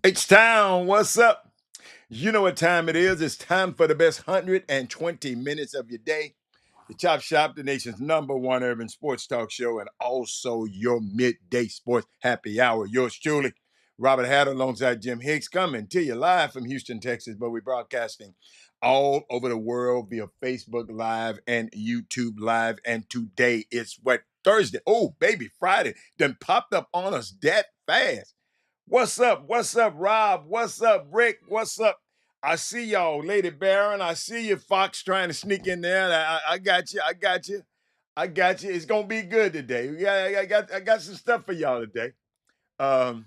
H-Town, what's up? You know what time it is. It's time for the best 120 minutes of your day. The Chop Shop, the nation's #1 urban sports talk show, and also your midday sports happy hour. Yours truly, Robert Hatter, alongside Jim Hicks, coming to you live from Houston, Texas, but we're broadcasting all over the world via Facebook Live and YouTube Live. And today it's what, Thursday? Oh, baby, Friday done popped up on us that fast. What's up? What's up, Rob? What's up, Rick? What's up? I see y'all, Lady Baron. I see you, Fox, trying to sneak in there. I got you. I got you. I got you. It's gonna be good today. I got some stuff for y'all today. Um,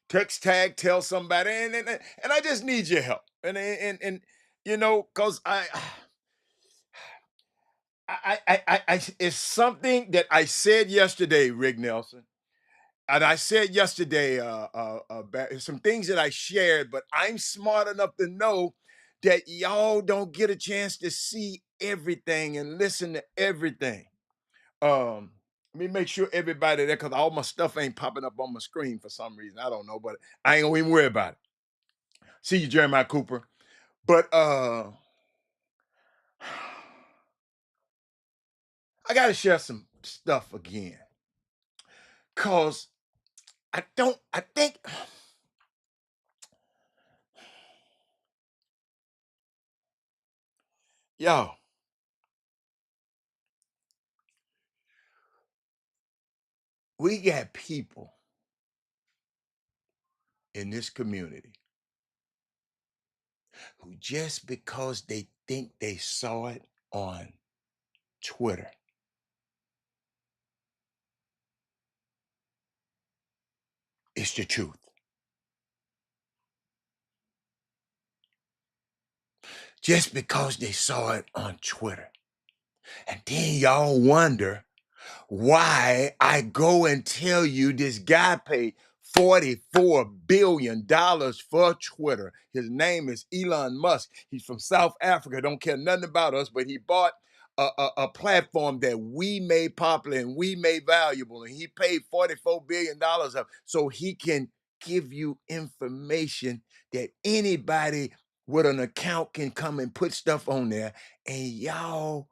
Text tag, tell somebody, and I just need your help. And cause it's something that I said yesterday, Rick Nelson. And I said yesterday, some things that I shared, but I'm smart enough to know that y'all don't get a chance to see everything and listen to everything. Let me make sure everybody there, because all my stuff ain't popping up on my screen for some reason. I don't know, but I ain't gonna even worry about it. See you, Jeremiah Cooper. But I gotta share some stuff again. Cause I think y'all, we got people in this community who, just because they think they saw it on Twitter, it's the truth. Just because they saw it on Twitter. And then y'all wonder why I go and tell you this guy paid $44 billion for Twitter. His name is Elon Musk. He's from South Africa. Don't care nothing about us, but he bought a platform that we made popular and we made valuable. And he paid $44 billion of so he can give you information that anybody with an account can come and put stuff on there. And y'all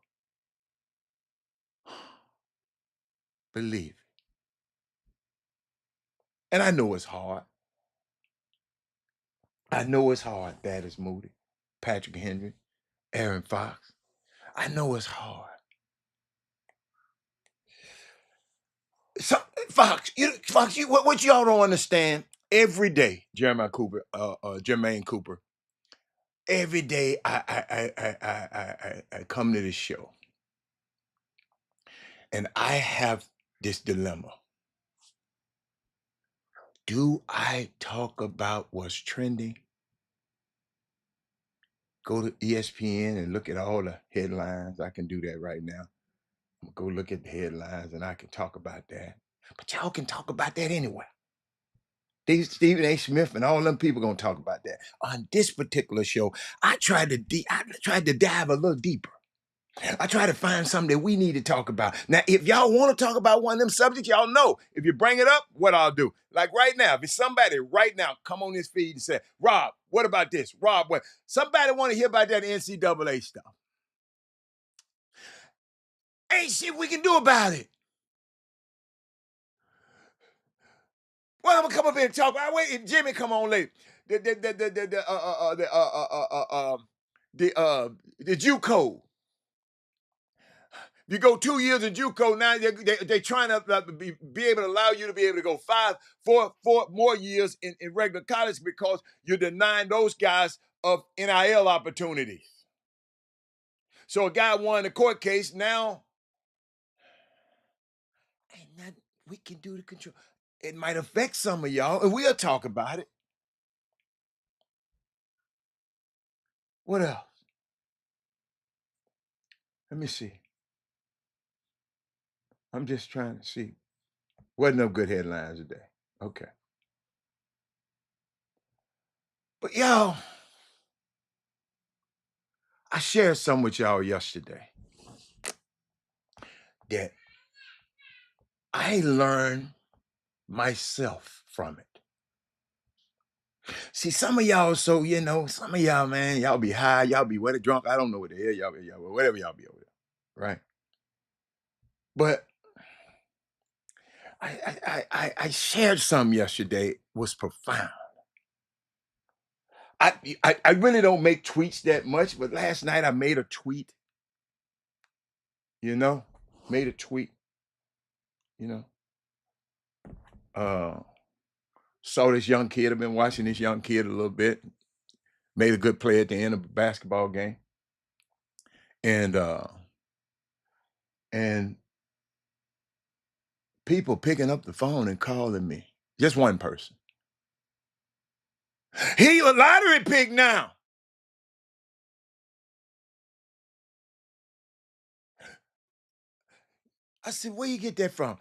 believe it. And I know it's hard. I know it's hard. That is Moody, Patrick Henry, Aaron Fox. I know it's hard. So, Fox, what y'all don't understand? Every day, Jermaine Cooper. Every day, I come to this show, and I have this dilemma. Do I talk about what's trending? Go to ESPN and look at all the headlines. I can do that right now. Go look at the headlines and I can talk about that. But y'all can talk about that anyway. Stephen A. Smith and all them people gonna talk about that. On this particular show, I tried to dive a little deeper. I tried to find something that we need to talk about. Now, if y'all want to talk about one of them subjects, y'all know. If you bring it up, what I'll do. Like right now, if it's somebody right now come on this feed and say, Rob, what about this? Rob, what? Somebody want to hear about that NCAA stuff. Ain't shit we can do about it. Well, I'm gonna come up here and talk. I wait if Jimmy come on later. The JUCO. You go 2 years in JUCO now. They're trying to be able to allow you to be able to go four more years in regular college because you're denying those guys of NIL opportunities. So a guy won the court case. Now, ain't nothing we can do to control. It might affect some of y'all, and we'll talk about it. What else? Let me see. I'm just trying to see. Wasn't no good headlines today. Okay. But y'all, I shared some with y'all yesterday that I learned myself from it. See, some of y'all, so some of y'all, man, y'all be high, y'all be wet drunk. I don't know what the hell y'all be, whatever y'all be over there, right? But I shared some yesterday, was profound. I really don't make tweets that much, but last night I made a tweet, you know, made a tweet, you know. Uh saw this young kid, I've been watching this young kid a little bit, made a good play at the end of a basketball game. And people picking up the phone and calling me. Just one person. He a lottery pick now. I said, where you get that from?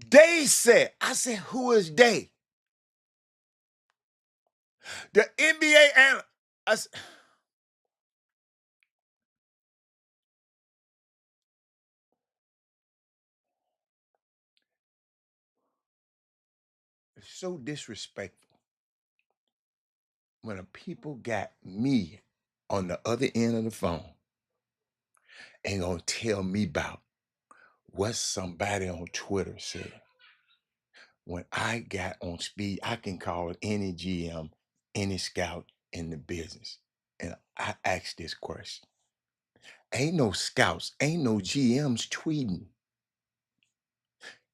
They said. I said, who is they? The NBA and I said, it's so disrespectful when a people got me on the other end of the phone and gonna tell me about what somebody on Twitter said. When I got on speed, I can call any GM, any scout in the business. And I asked this question. Ain't no scouts, ain't no GMs tweeting.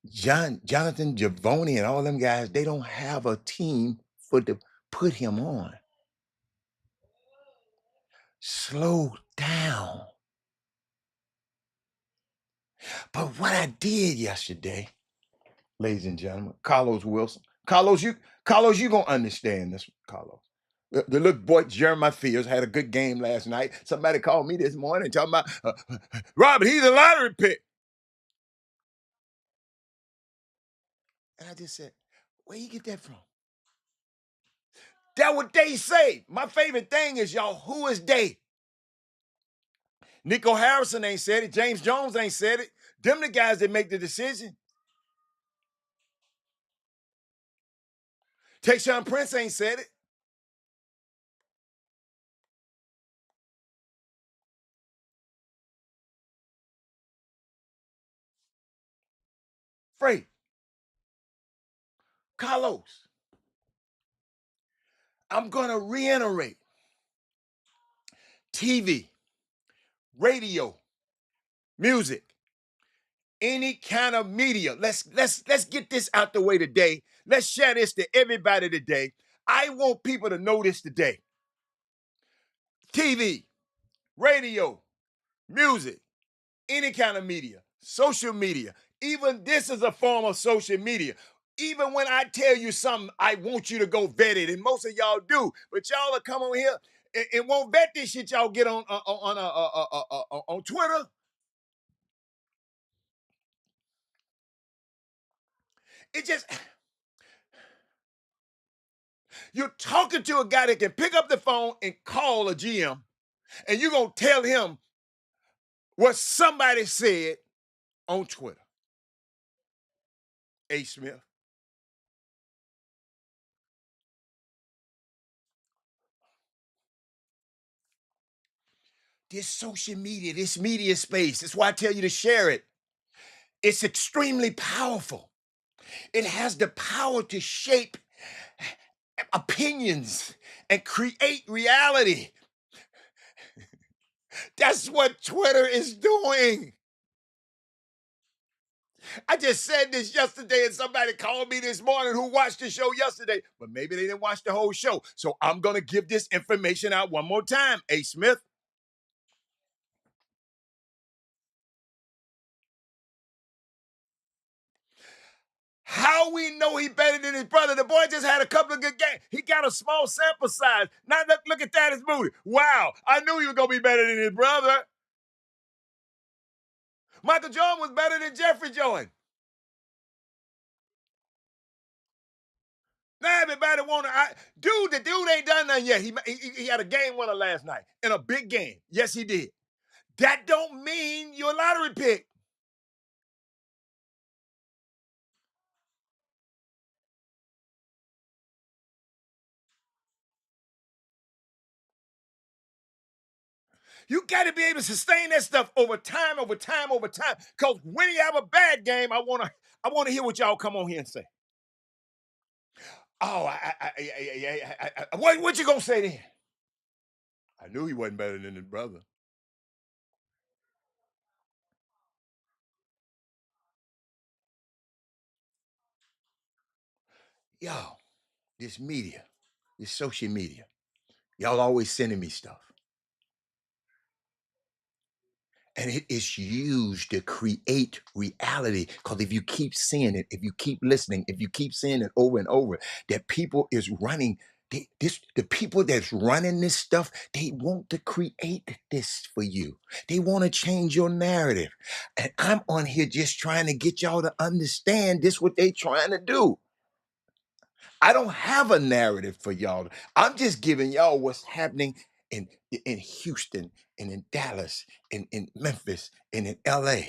Jonathan Javoni and all them guys, they don't have a team for to put him on. Slow down. But what I did yesterday, ladies and gentlemen, Carlos Wilson. Carlos, you gonna understand this, Carlos. The little boy Jeremiah Fields had a good game last night. Somebody called me this morning talking about Robert, he's a lottery pick. And I just said, where you get that from? That what they say. My favorite thing is, y'all, who is they? Nico Harrison ain't said it. James Jones ain't said it. Them the guys that make the decision. Tayshaun Prince ain't said it. Frey, Carlos, I'm going to reiterate. TV, radio, music, any kind of media. Let's get this out the way today. Let's share this to everybody today. I want people to know this today. TV, radio, music, any kind of media, social media. Even this is a form of social media. Even when I tell you something, I want you to go vet it, and most of y'all do. But y'all will come on here and won't vet this shit y'all get on Twitter. It just you're talking to a guy that can pick up the phone and call a GM, and you're gonna tell him what somebody said on Twitter. A. Smith. This social media, this media space, that's why I tell you to share it. It's extremely powerful. It has the power to shape opinions and create reality. That's what Twitter is doing. I just said this yesterday, and somebody called me this morning who watched the show yesterday, but maybe they didn't watch the whole show. So I'm going to give this information out one more time. A. Smith. How we know he better than his brother? The boy just had a couple of good games. He got a small sample size. Now look at that, his booty. Wow, I knew he was going to be better than his brother. Michael Jordan was better than Jeffrey Jordan. Now everybody want to, the dude ain't done nothing yet. He had a game winner last night in a big game. Yes, he did. That don't mean you're a lottery pick. You got to be able to sustain that stuff over time, over time, over time. Because when you have a bad game, I wanna hear what y'all come on here and say. Oh, what you gonna say then? I knew he wasn't better than his brother. Y'all, this media, this social media, y'all always sending me stuff. And it is used to create reality. Because if you keep seeing it, if you keep listening, if you keep seeing it over and over, that people is running. The people that's running this stuff, they want to create this for you. They want to change your narrative. And I'm on here just trying to get y'all to understand this what they trying to do. I don't have a narrative for y'all. I'm just giving y'all what's happening in Houston and in Dallas and in Memphis and in LA.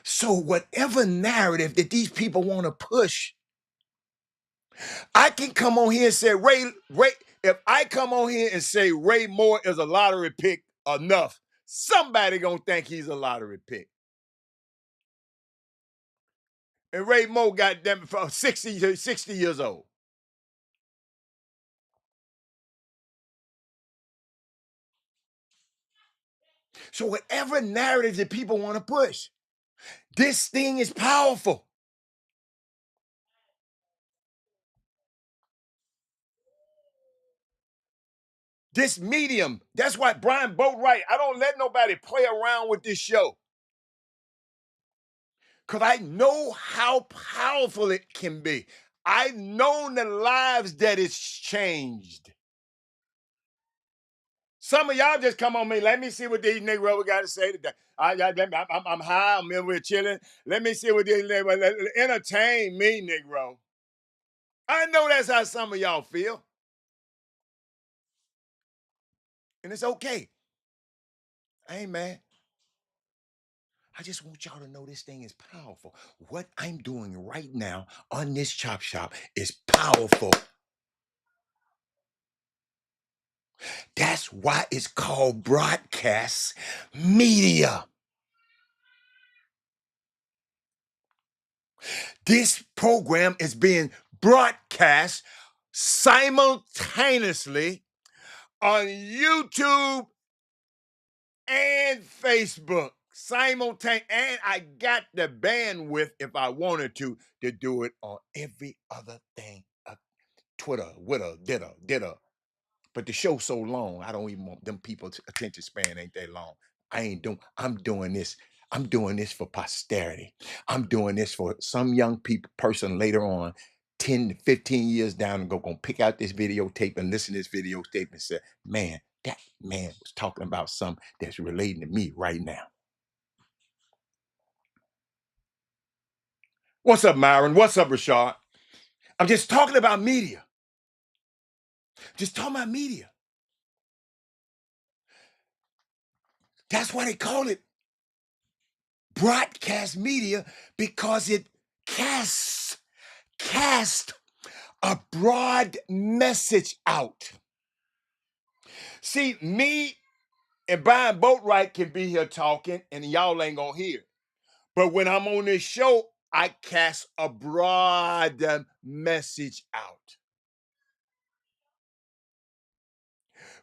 So whatever narrative that these people want to push, I can come on here and say Ray. If I come on here and say Ray Moore is a lottery pick enough, somebody gonna think he's a lottery pick. And Ray Moore got them from 60 years old. So whatever narrative that people want to push, this thing is powerful. This medium. That's why Brian Boatwright, I don't let nobody play around with this show. Because I know how powerful it can be. I've known the lives that it's changed. Some of y'all just come on me. Let me see what these Negroes got to say today. I'm high. We're chilling. Let me see what these Negroes entertain me, Negro. I know that's how some of y'all feel, and it's okay. I ain't mad. I just want y'all to know this thing is powerful. What I'm doing right now on this Chop Shop is powerful. That's why it's called broadcast media. This program is being broadcast simultaneously on YouTube and Facebook. Simultaneous, and I got the bandwidth if I wanted to do it on every other thing. Twitter, Witter, ditter. But the show's so long, I don't even want them people's attention span ain't that long. I'm doing this. I'm doing this for posterity. I'm doing this for some young person later on, 10 to 15 years down and gonna pick out this videotape and listen to this videotape and say, man, that man was talking about something that's relating to me right now. What's up, Myron? What's up, Rashad? I'm just talking about media. Just talking about media. That's why they call it broadcast media, because it casts a broad message out. See, me and Brian Boatwright can be here talking and y'all ain't gonna hear. But when I'm on this show, I cast a broad message out.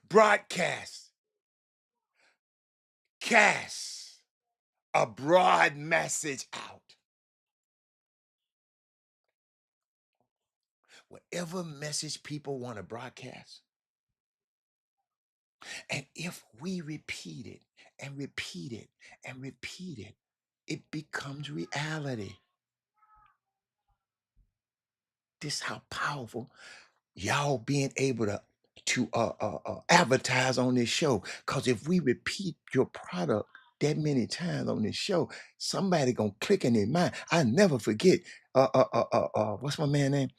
Broadcast, cast a broad message out. Whatever message people want to broadcast, and if we repeat it and repeat it and repeat it, it becomes reality. This is how powerful y'all being able to advertise on this show. Because if we repeat your product that many times on this show, somebody gonna click in their mind. I never forget. What's my man name?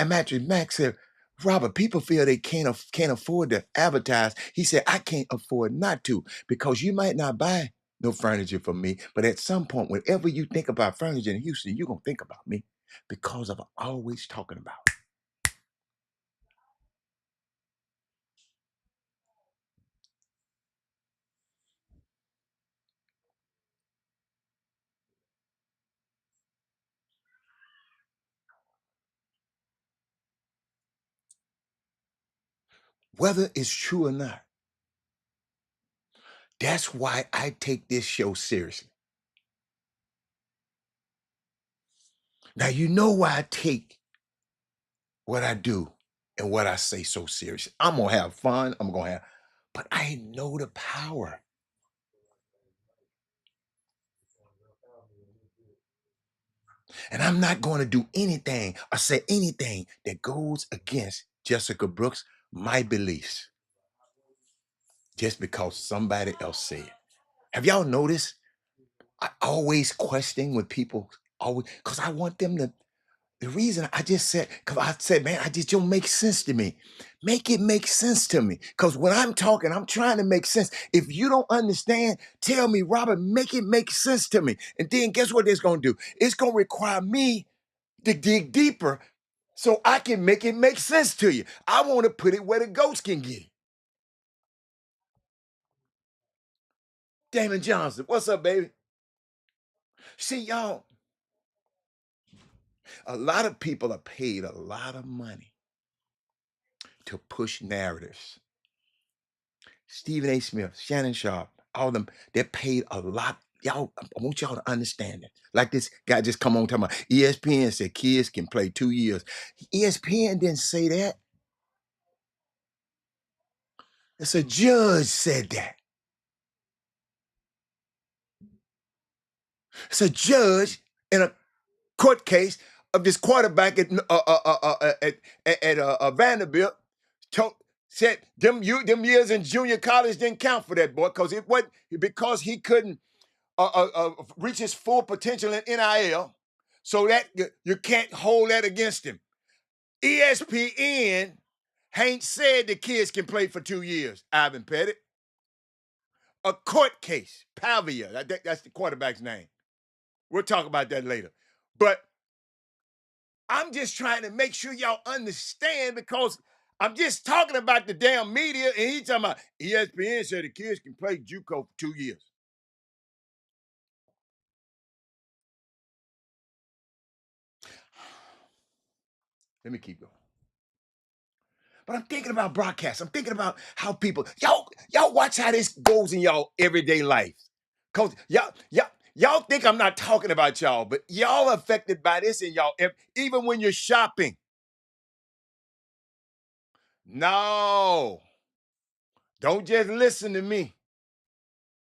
Matthew Max said, Robert, people feel they can't afford to advertise. He said, I can't afford not to, because you might not buy no furniture from me, but at some point, whenever you think about furniture in Houston, you're gonna think about me. because of always talking about. Whether it's true or not, that's why I take this show seriously. Now, you know why I take what I do and what I say so seriously. I'm going to have fun. But I know the power. And I'm not going to do anything or say anything that goes against Jessica Brooks, my beliefs, just because somebody else said it. Have y'all noticed? I always question when people always, because I want them to. The reason I just said, because I said, man, I just don't make sense to me. Make it make sense to me. Because when I'm talking, I'm trying to make sense. If you don't understand, tell me, Robert, make it make sense to me. And then guess what it's going to do? It's going to require me to dig deeper so I can make it make sense to you. I want to put it where the goats can get it. Damon Johnson, what's up, baby? See, y'all, a lot of people are paid a lot of money to push narratives. Stephen A. Smith, Shannon Sharp, all of them, they're paid a lot. Y'all, I want y'all to understand it. Like this guy just come on talking about ESPN said kids can play 2 years. ESPN didn't say that. It's a judge said that. It's a judge in a court case of this quarterback at Vanderbilt said them years in junior college didn't count for that boy because he couldn't reach his full potential in NIL, so that you can't hold that against him. ESPN ain't said the kids can play for 2 years. Ivan Pettit, a court case, Pavia, that's the quarterback's name. We'll talk about that later, but I'm just trying to make sure y'all understand because I'm just talking about the damn media and he's talking about ESPN said the kids can play JUCO for 2 years. Let me keep going. But I'm thinking about broadcasts. I'm thinking about how people, y'all watch how this goes in y'all everyday life. Cause y'all think I'm not talking about y'all, but y'all are affected by this in y'all, even when you're shopping. No, don't just listen to me.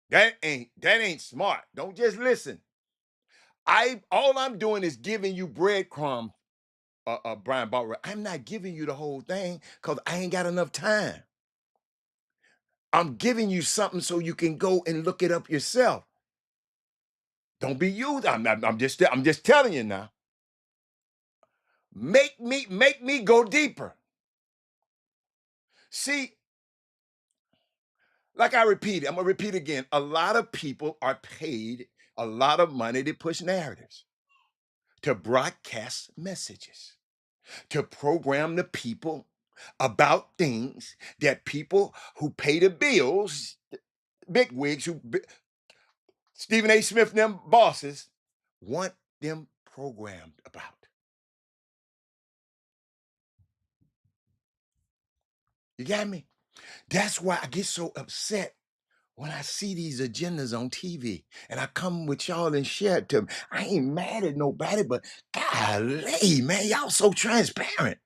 That ain't smart. Don't just listen. All I'm doing is giving you breadcrumbs, Brian Butler. I'm not giving you the whole thing because I ain't got enough time. I'm giving you something so you can go and look it up yourself. Don't be used. I'm just telling you now. Make me go deeper. See, like I repeated, I'm gonna repeat again. A lot of people are paid a lot of money to push narratives, to broadcast messages, to program the people about things that people who pay the bills, big wigs, Stephen A. Smith and them bosses, want them programmed about. You got me? That's why I get so upset when I see these agendas on TV and I come with y'all and share it to them. I ain't mad at nobody, but golly, man, y'all so transparent.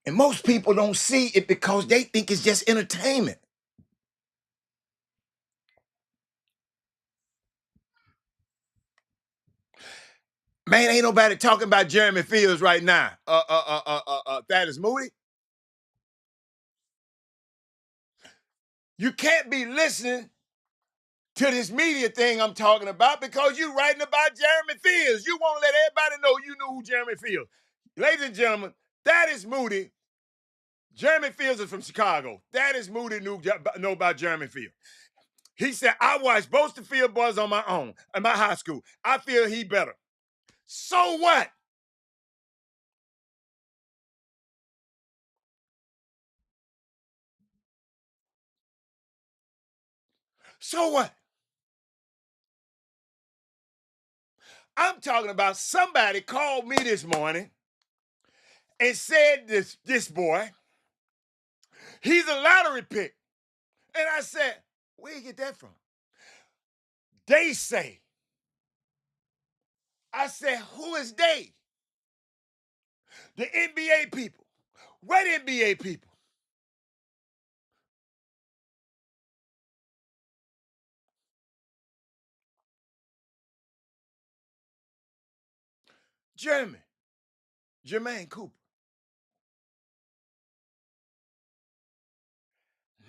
And most people don't see it because they think it's just entertainment. Man, ain't nobody talking about Jeremy Fields right now. Thaddeus Moody. You can't be listening to this media thing I'm talking about because you writing about Jeremy Fields. You won't let everybody know you know who Jeremy Fields. Ladies and gentlemen, Thaddeus Moody. Jeremy Fields is from Chicago. Thaddeus Moody know about Jeremy Fields. He said, I watched both the field boys on my own in my high school. I feel he better. So what? So what? I'm talking about somebody called me this morning and said this boy, he's a lottery pick. And I said, where you get that from? They say. I said, who is they? The NBA people. What NBA people? Jermaine Cooper.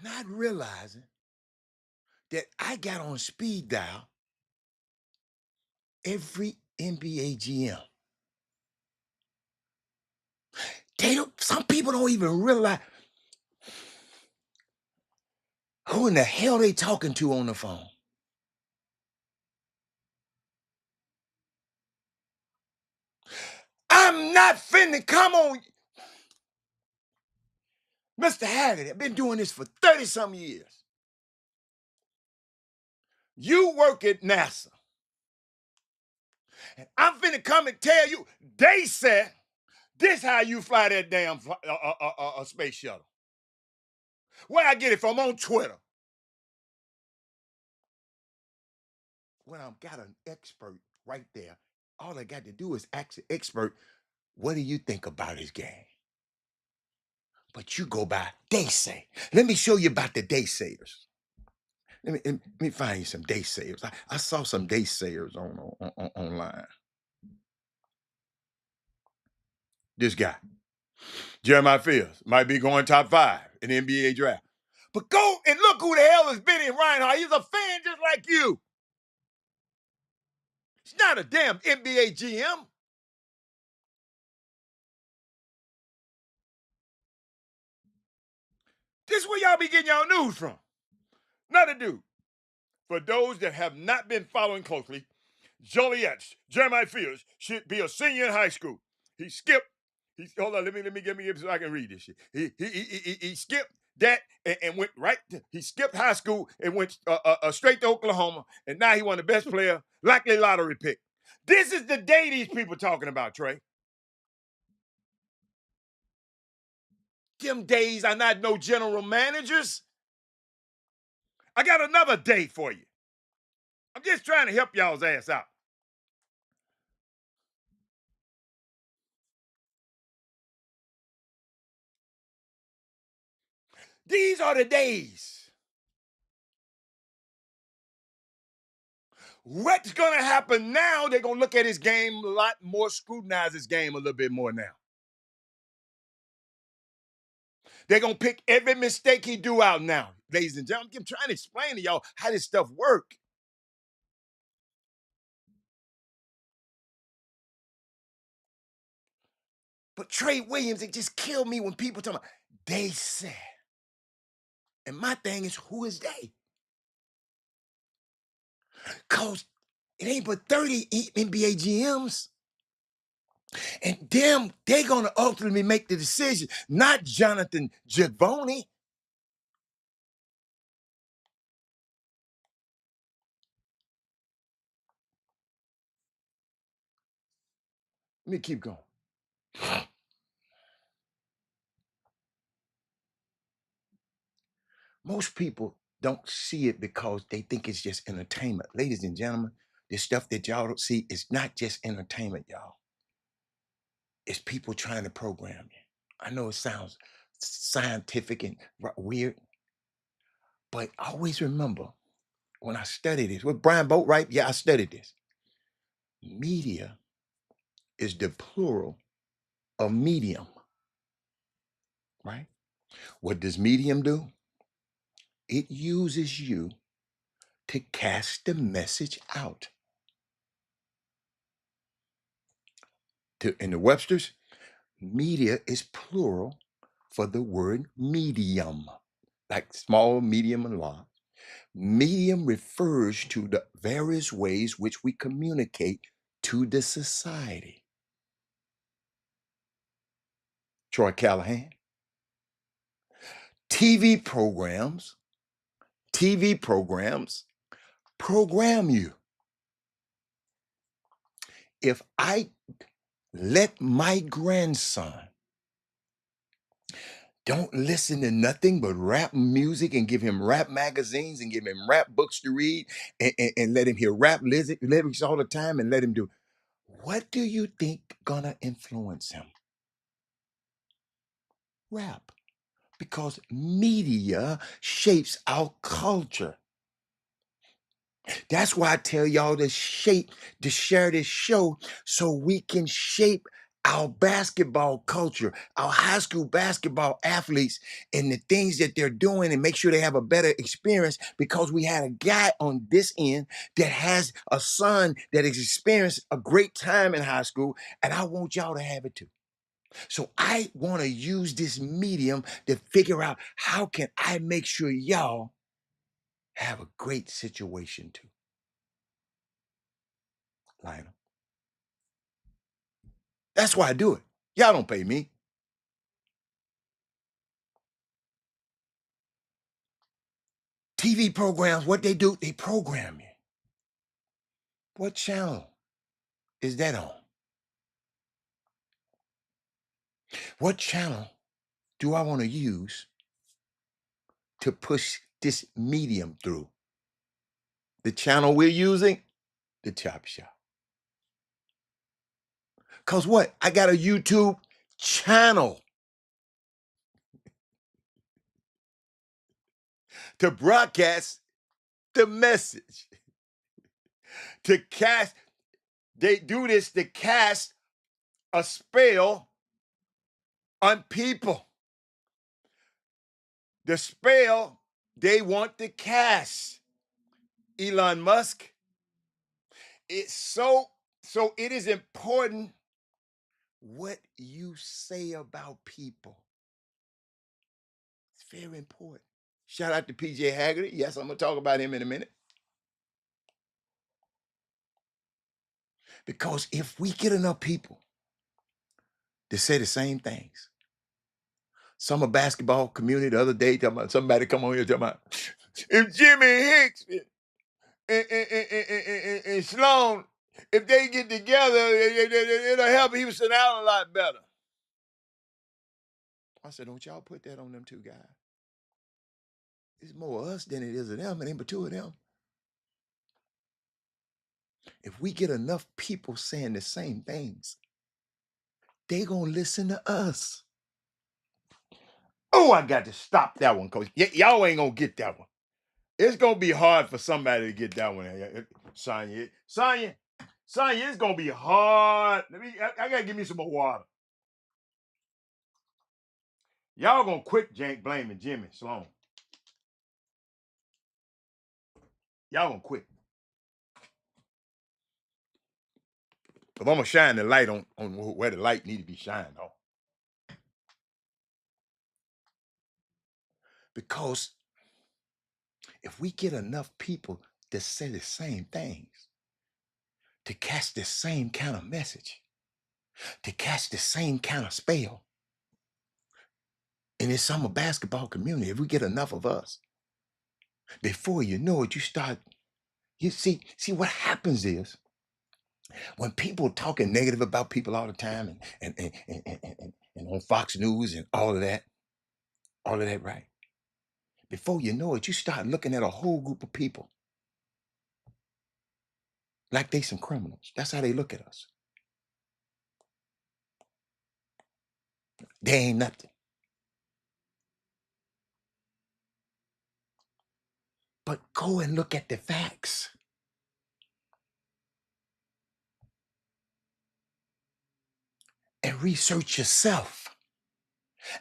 Not realizing that I got on speed dial every NBA GM. Some people don't even realize who in the hell they talking to on the phone. I'm not finna come on. Mr. Haggard, I've been doing this for 30-some years. You work at NASA. And I'm finna come and tell you, they said, this how you fly that damn space shuttle. Where I get it from? On Twitter. When I've got an expert right there, all I got to do is ask the expert, what do you think about his game? But you go by, they say. Let me show you about the day sayers. Let me find you some day sayers. I saw some day sayers online. This guy, Jeremiah Fields, might be going top 5 in the NBA draft. But go and look who the hell is Benny Reinhardt. He's a fan just like you. He's not a damn NBA GM. This is where y'all be getting y'all news from. Another dude. For those that have not been following closely, Joliet's Jeremiah Fields should be a senior in high school. He skipped. Hold on. Let me get me so I can read this shit. He skipped that and went right. He skipped high school and went straight to Oklahoma, and now he won the best player, likely lottery pick. This is the day these people talking about, Trey. Them days are not no general managers. I got another day for you. I'm just trying to help y'all's ass out. These are the days. What's going to happen now? They're going to look at his game a lot more, scrutinize his game a little bit more now. They're going to pick every mistake he do out now. Ladies and gentlemen, I'm trying to explain to y'all how this stuff work. But Trey Williams, it just killed me when people talk about, they said. And my thing is, who is they? Because it ain't but 30 NBA GMs. And them, they're going to ultimately make the decision, not Jonathan Givony. Let me keep going. Most people don't see it because they think it's just entertainment. Ladies and gentlemen, this stuff that y'all don't see is not just entertainment, y'all. It's people trying to program you. I know it sounds scientific and weird, but always remember when I studied this, with Brian Boatwright, yeah, I studied this. Media is the plural of medium, right? What does medium do? It uses you to cast the message out. In the Webster's, media is plural for the word medium, like small, medium, and large. Medium refers to the various ways which we communicate to the society. Troy Callahan. TV programs, TV programs program you. If I let my grandson don't listen to nothing but rap music and give him rap magazines and give him rap books to read and let him hear rap lyrics all the time and let him do, what do you think gonna influence him? Rap. Because media shapes our culture. That's why I tell y'all to share this show so we can shape our basketball culture, our high school basketball athletes, and the things that they're doing and make sure they have a better experience because we had a guy on this end that has a son that has experienced a great time in high school, and I want y'all to have it too. So I want to use this medium to figure out how can I make sure y'all have a great situation too. Lionel. That's why I do it. Y'all don't pay me. TV programs, what they do, they program you. What channel is that on? What channel do I want to use to push this medium through? The channel we're using, the Chop Shop. Because what? I got a YouTube channel to broadcast the message, to cast. They do this to cast a spell on people. The spell they want to cast. Elon Musk. It's so it is important what you say about people. It's very important. Shout out to PJ Haggerty. Yes, I'm gonna talk about him in a minute. Because if we get enough people to say the same things, summer basketball community the other day talking about somebody come on here talking about if Jimmy Hicks and Sloan, if they get together, it'll help Houston out a lot better. I said, don't y'all put that on them two guys. It's more of us than it is of them, and ain't but two of them. If we get enough people saying the same things, they gonna listen to us. Oh, I got to stop that one, coach. Y'all ain't gonna get that one. It's gonna be hard for somebody to get that one. Sonya, it's gonna be hard. I gotta give me some more water. Y'all gonna quit Jank blaming Jimmy Sloan. Y'all gonna quit. But I'm gonna shine the light on where the light need to be shined on. Because if we get enough people to say the same things, to catch the same kind of message, to catch the same kind of spell, in this summer basketball community, if we get enough of us, before you know it, you see what happens is when people talking negative about people all the time and on Fox News and all of that, right? Before you know it, you start looking at a whole group of people like they some criminals. That's how they look at us. They ain't nothing. But go and look at the facts. And research yourself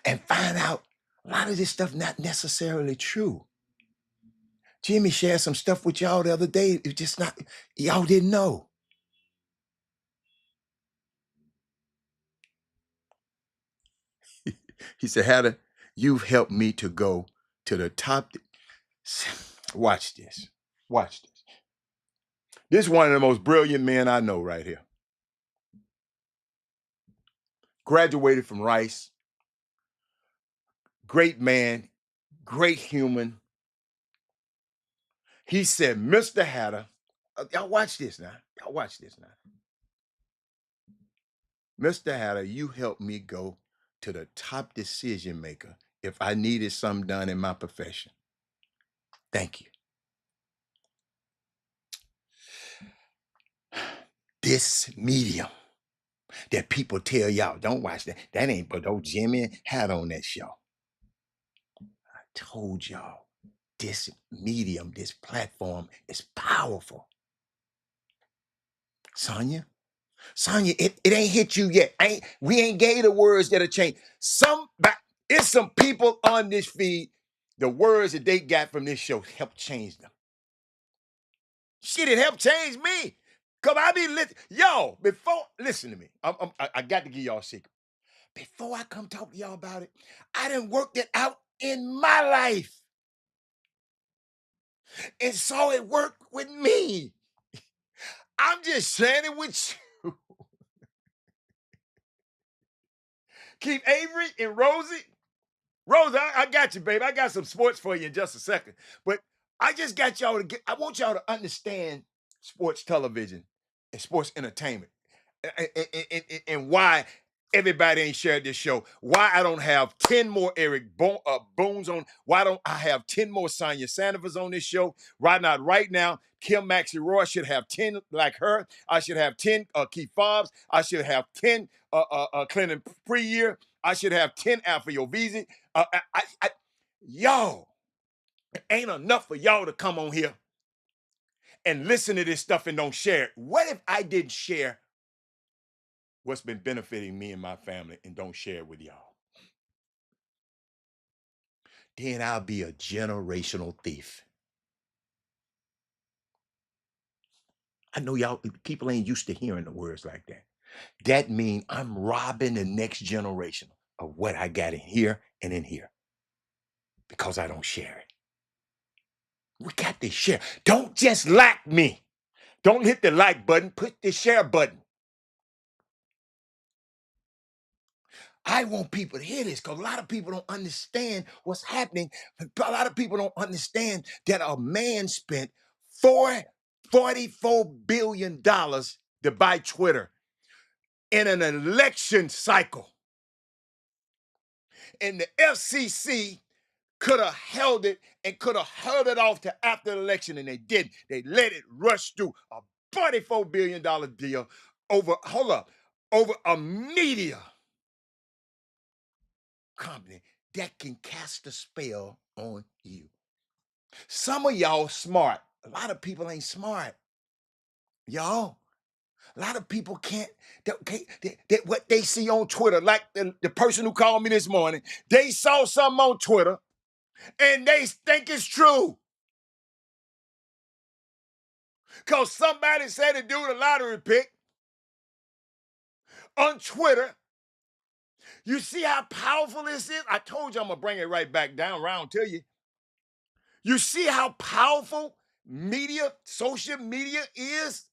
and find out a lot of this stuff not necessarily true. Jimmy shared some stuff with y'all the other day. It's just not, y'all didn't know. He said, Hatter, you've helped me to go to the top. Watch this. Watch this. This is one of the most brilliant men I know right here. Graduated from Rice. Great man, great human. He said, Mr. Hatter, y'all watch this now. Y'all watch this now. Mr. Hatter, you helped me go to the top decision maker if I needed something done in my profession. Thank you. This medium that people tell y'all, don't watch that. That ain't but old Jimmy had on that show. I told y'all, this medium, this platform is powerful. Sonya, it ain't hit you yet. We ain't gave the words that'll change. It's some people on this feed, the words that they got from this show helped change them. Shit, it helped change me. Cause I be listen to me. I got to give y'all a secret. Before I come talk to y'all about it, I done worked it out in my life and saw it work with me. I'm just sharing it with you. Keep Avery and Rosie. Rosie, I got you, babe. I got some sports for you in just a second. But I just got y'all I want y'all to understand sports television and sports entertainment. And why everybody ain't shared this show. Why I don't have 10 more Boones on. Why don't I have 10 more Sonya Sanford's on this show? Right now, Kim Maxie Roy should have 10 like her. I should have 10 Keith Fobbs. I should have 10 Clinton Pre-Year. I should have 10 Alpha Yovizi. Y'all, it ain't enough for y'all to come on here and listen to this stuff and don't share it. What if I didn't share what's been benefiting me and my family and don't share it with y'all? Then I'll be a generational thief. I know y'all people ain't used to hearing the words like that. That means I'm robbing the next generation of what I got in here and in here because I don't share it. We got to share. Don't just like me. Don't hit the like button, put the share button. I want people to hear this because a lot of people don't understand what's happening. A lot of people don't understand that a man spent $44 billion to buy Twitter in an election cycle. And the FCC could have held it and could have held it off to after the election, and they didn't. They let it rush through a $44 billion deal over a media company that can cast a spell on you. Some of y'all smart. A lot of people ain't smart. Y'all, a lot of people can't, what they see on Twitter, like the person who called me this morning, they saw something on Twitter and they think it's true. Because somebody said to do the lottery pick on Twitter. You see how powerful this is? I told you I'm going to bring it right back down around to you. You see how powerful social media is?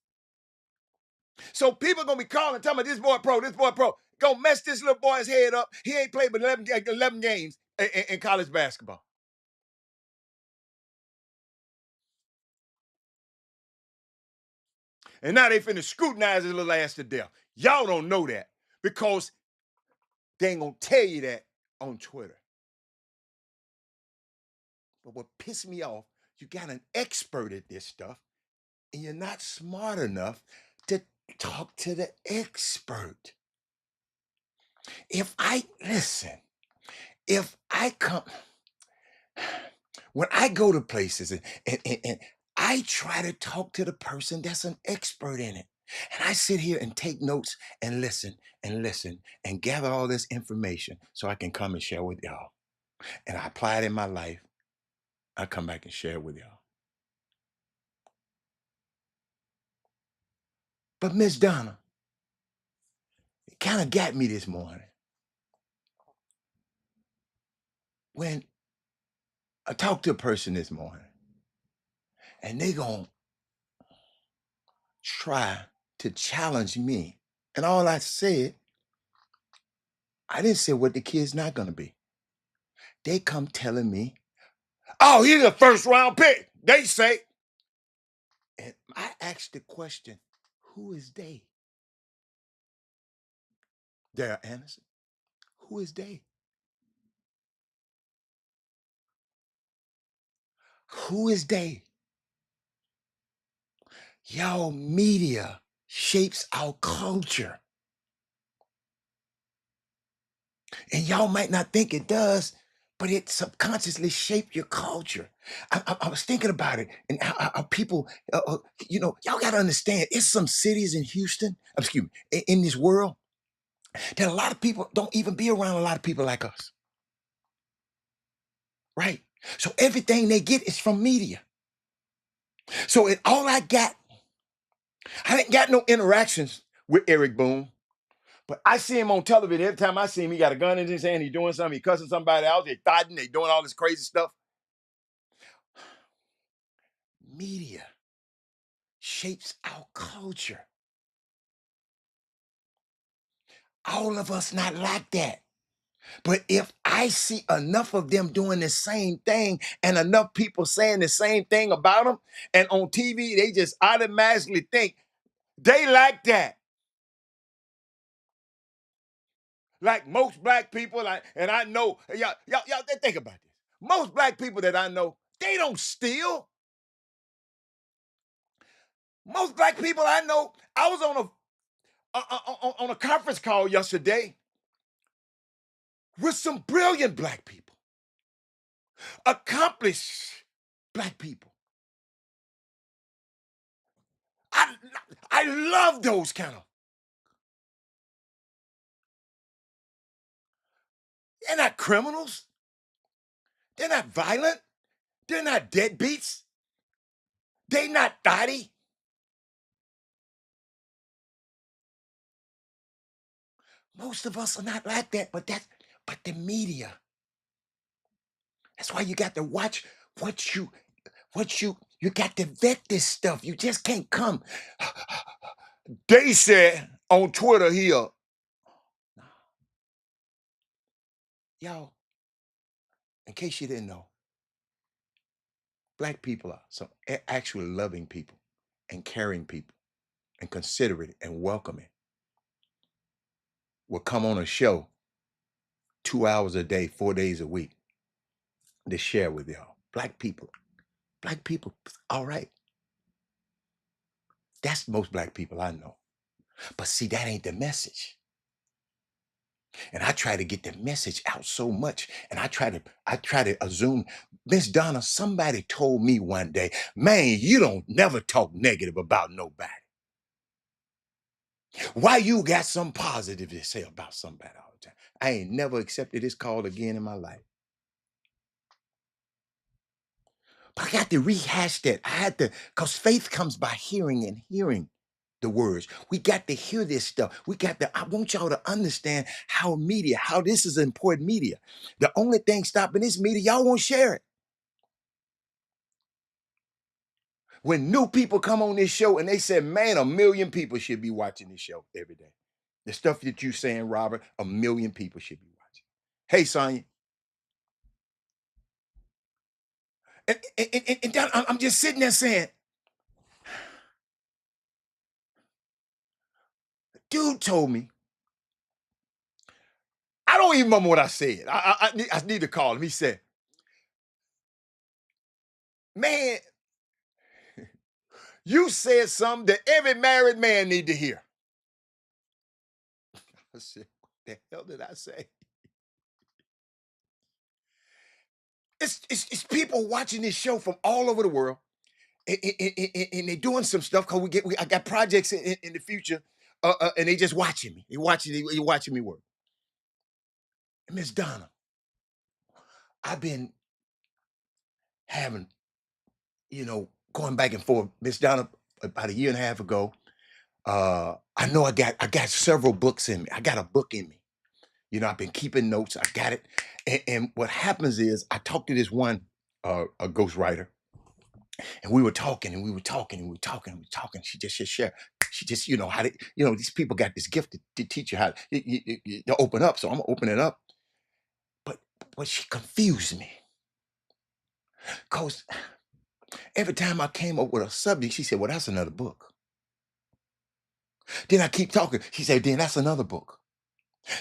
So people are going to be calling, telling me this boy pro, going to mess this little boy's head up. He ain't played but 11 games in college basketball. And now they finna scrutinize his little ass to death. Y'all don't know that because they ain't going to tell you that on Twitter. But what pissed me off, you got an expert at this stuff and you're not smart enough to talk to the expert. If I come, when I go to places and I try to talk to the person that's an expert in it, and I sit here and take notes and listen and gather all this information so I can come and share with y'all. And I apply it in my life. I come back and share it with y'all. But Miss Donna, it kind of got me this morning when I talked to a person this morning. and they gonna try to challenge me. And all I said, I didn't say what the kid's not gonna be. They come telling me, oh, he's a first round pick. They say. And I asked the question, who is they? Dare Anderson. Who is they? Who is they? Y'all media shapes our culture. And y'all might not think it does, but it subconsciously shaped your culture. I was thinking about it, and how people, y'all got to understand, it's some cities in Houston, excuse me, in this world, that a lot of people don't even be around a lot of people like us, right? So everything they get is from media. So all I didn't got no interactions with Eric Boone. But I see him on television. Every time I see him, he got a gun in his hand. He's doing something. He cussing somebody out. They fighting. They doing all this crazy stuff. Media shapes our culture. All of us not like that. But if I see enough of them doing the same thing and enough people saying the same thing about them, and on TV, they just automatically think they like that. Like most black people, and I know, y'all think about this. Most black people that I know, they don't steal. Most black people I know, I was on a conference call yesterday with some brilliant black people, accomplished black people. I I love those kind of. They're not criminals. They're not violent. They're not deadbeats. They're not thotty. Most of us are not like that, but the media. That's why you got to watch you got to vet this stuff. You just can't come. They said on Twitter here, y'all, in case you didn't know, black people are some actually loving people and caring people and considerate and welcoming. Will come on a show 2 hours a day, 4 days a week to share with y'all. Black people, all right. That's most black people I know. But see, that ain't the message. And I try to get the message out so much. And I try to assume, Miss Donna, somebody told me one day, man, you don't never talk negative about nobody. Why you got some positive to say about somebody all the time? I ain't never accepted this call again in my life. But I got to rehash that. I had to, because faith comes by hearing and hearing the words. We got to hear this stuff. I want y'all to understand how this is important media. The only thing stopping this media, y'all won't share it. When new people come on this show and they say, man, 1,000,000 people should be watching this show every day. The stuff that you saying, Robert, 1,000,000 people should be watching. Hey, Sonya. And I'm just sitting there saying, dude told me, I don't even remember what I said. I need to call him. He said, man, you said something that every married man need to hear. I said, what the hell did I say? It's people watching this show from all over the world, and they're doing some stuff because I got projects in the future, and they just watching me. They watching me work. Miss Donna, I've been having, going back and forth. Miss Donna, about a year and a half ago, I know I got several books in me. I got a book in me. I've been keeping notes. I got it. And what happens is I talked to this one a ghostwriter, And we were talking and we were talking and we were talking and we were talking. She just shared. She just, how to, these people got this gift to teach you how to open up. So I'm opening up. But she confused me. Because every time I came up with a subject, she said, well, that's another book. Then I keep talking. She said, then that's another book.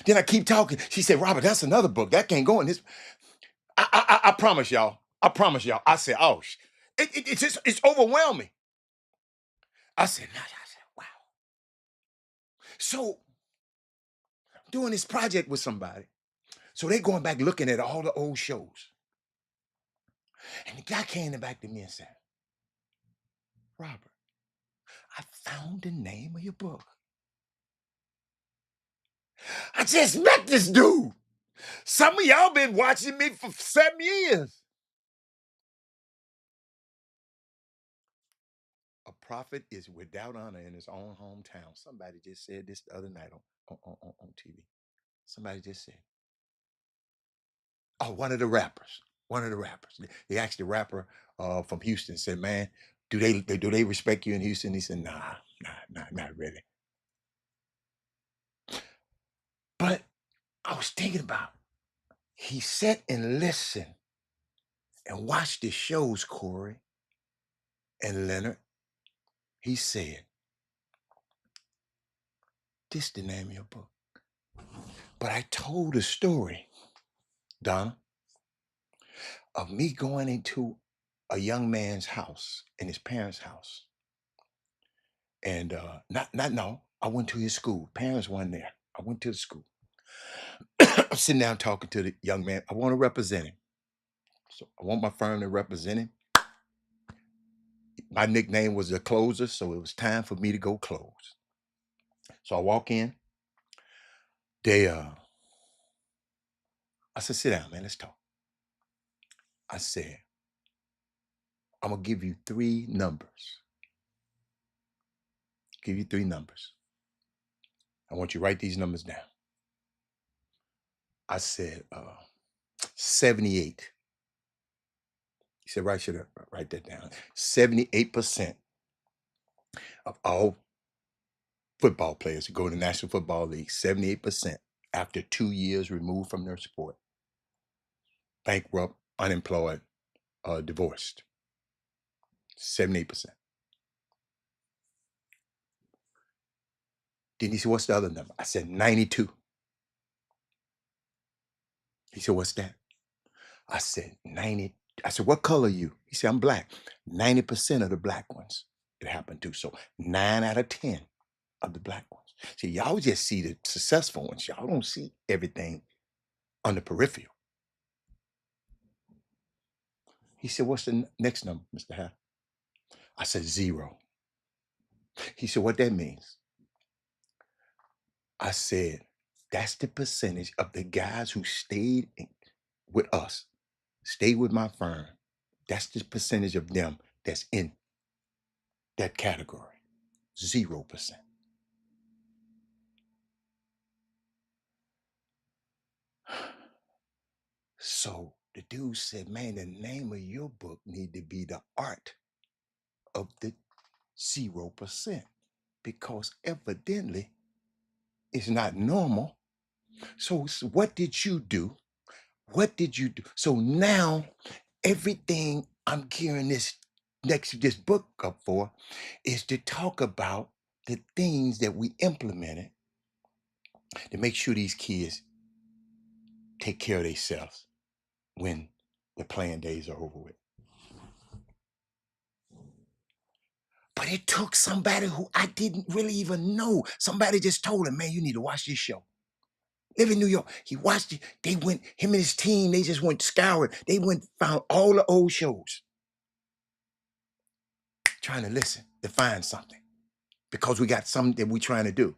Then I keep talking. She said, Robert, that's another book. That can't go in this. I promise y'all. I promise y'all. I said, oh, it's just, it's overwhelming. I said, nah. I said, wow. So doing this project with somebody. So they going back looking at all the old shows. And the guy came back to me and said, Robert, I found the name of your book. I just met this dude. Some of y'all been watching me for 7 years. A prophet is without honor in his own hometown. Somebody just said this the other night on TV. Somebody just said, oh, one of the rappers. One of the rappers. They asked the rapper from Houston, said, man, do they respect you in Houston? He said, nah, not really. But I was thinking about, he sat and listened and watched the shows, Corey and Leonard. He said, this the name of your book. But I told a story, Donna, of me going into a young man's house, in his parents' house. And no, I went to his school. Parents weren't there. I went to the school. I'm sitting down talking to the young man. I want to represent him. So I want my firm to represent him. My nickname was the closer, so it was time for me to go close. So I walk in. I said, sit down, man, let's talk. I said, I'm gonna give you 3 numbers. Give you 3 numbers. I want you to write these numbers down. I said, 78. He said, write that down. 78% of all football players who go to the National Football League, 78% after 2 years removed from their sport, bankrupt, unemployed, divorced. 78%. Then he said, what's the other number? I said, 92. He said, what's that? I said, 90. I said, what color are you? He said, I'm black. 90% of the black ones it happened to. So 9 out of 10 of the black ones. See, y'all just see the successful ones. Y'all don't see everything on the peripheral. He said, what's the next number, Mr. Haff? I said, 0. He said, what that means? I said, that's the percentage of the guys who stayed with us, stayed with my firm. That's the percentage of them that's in that category. 0%. So the dude said, man, the name of your book need to be The Art of the 0%, because evidently it's not normal. So what did you do? What did you do? So now everything I'm gearing this book up for is to talk about the things that we implemented to make sure these kids take care of themselves when the playing days are over with. But it took somebody who I didn't really even know. Somebody just told him, man, you need to watch this show. Live in New York. He watched it. They went, him and his team, they just went scouring. They went, found all the old shows, trying to listen, to find something, because we got something that we're trying to do.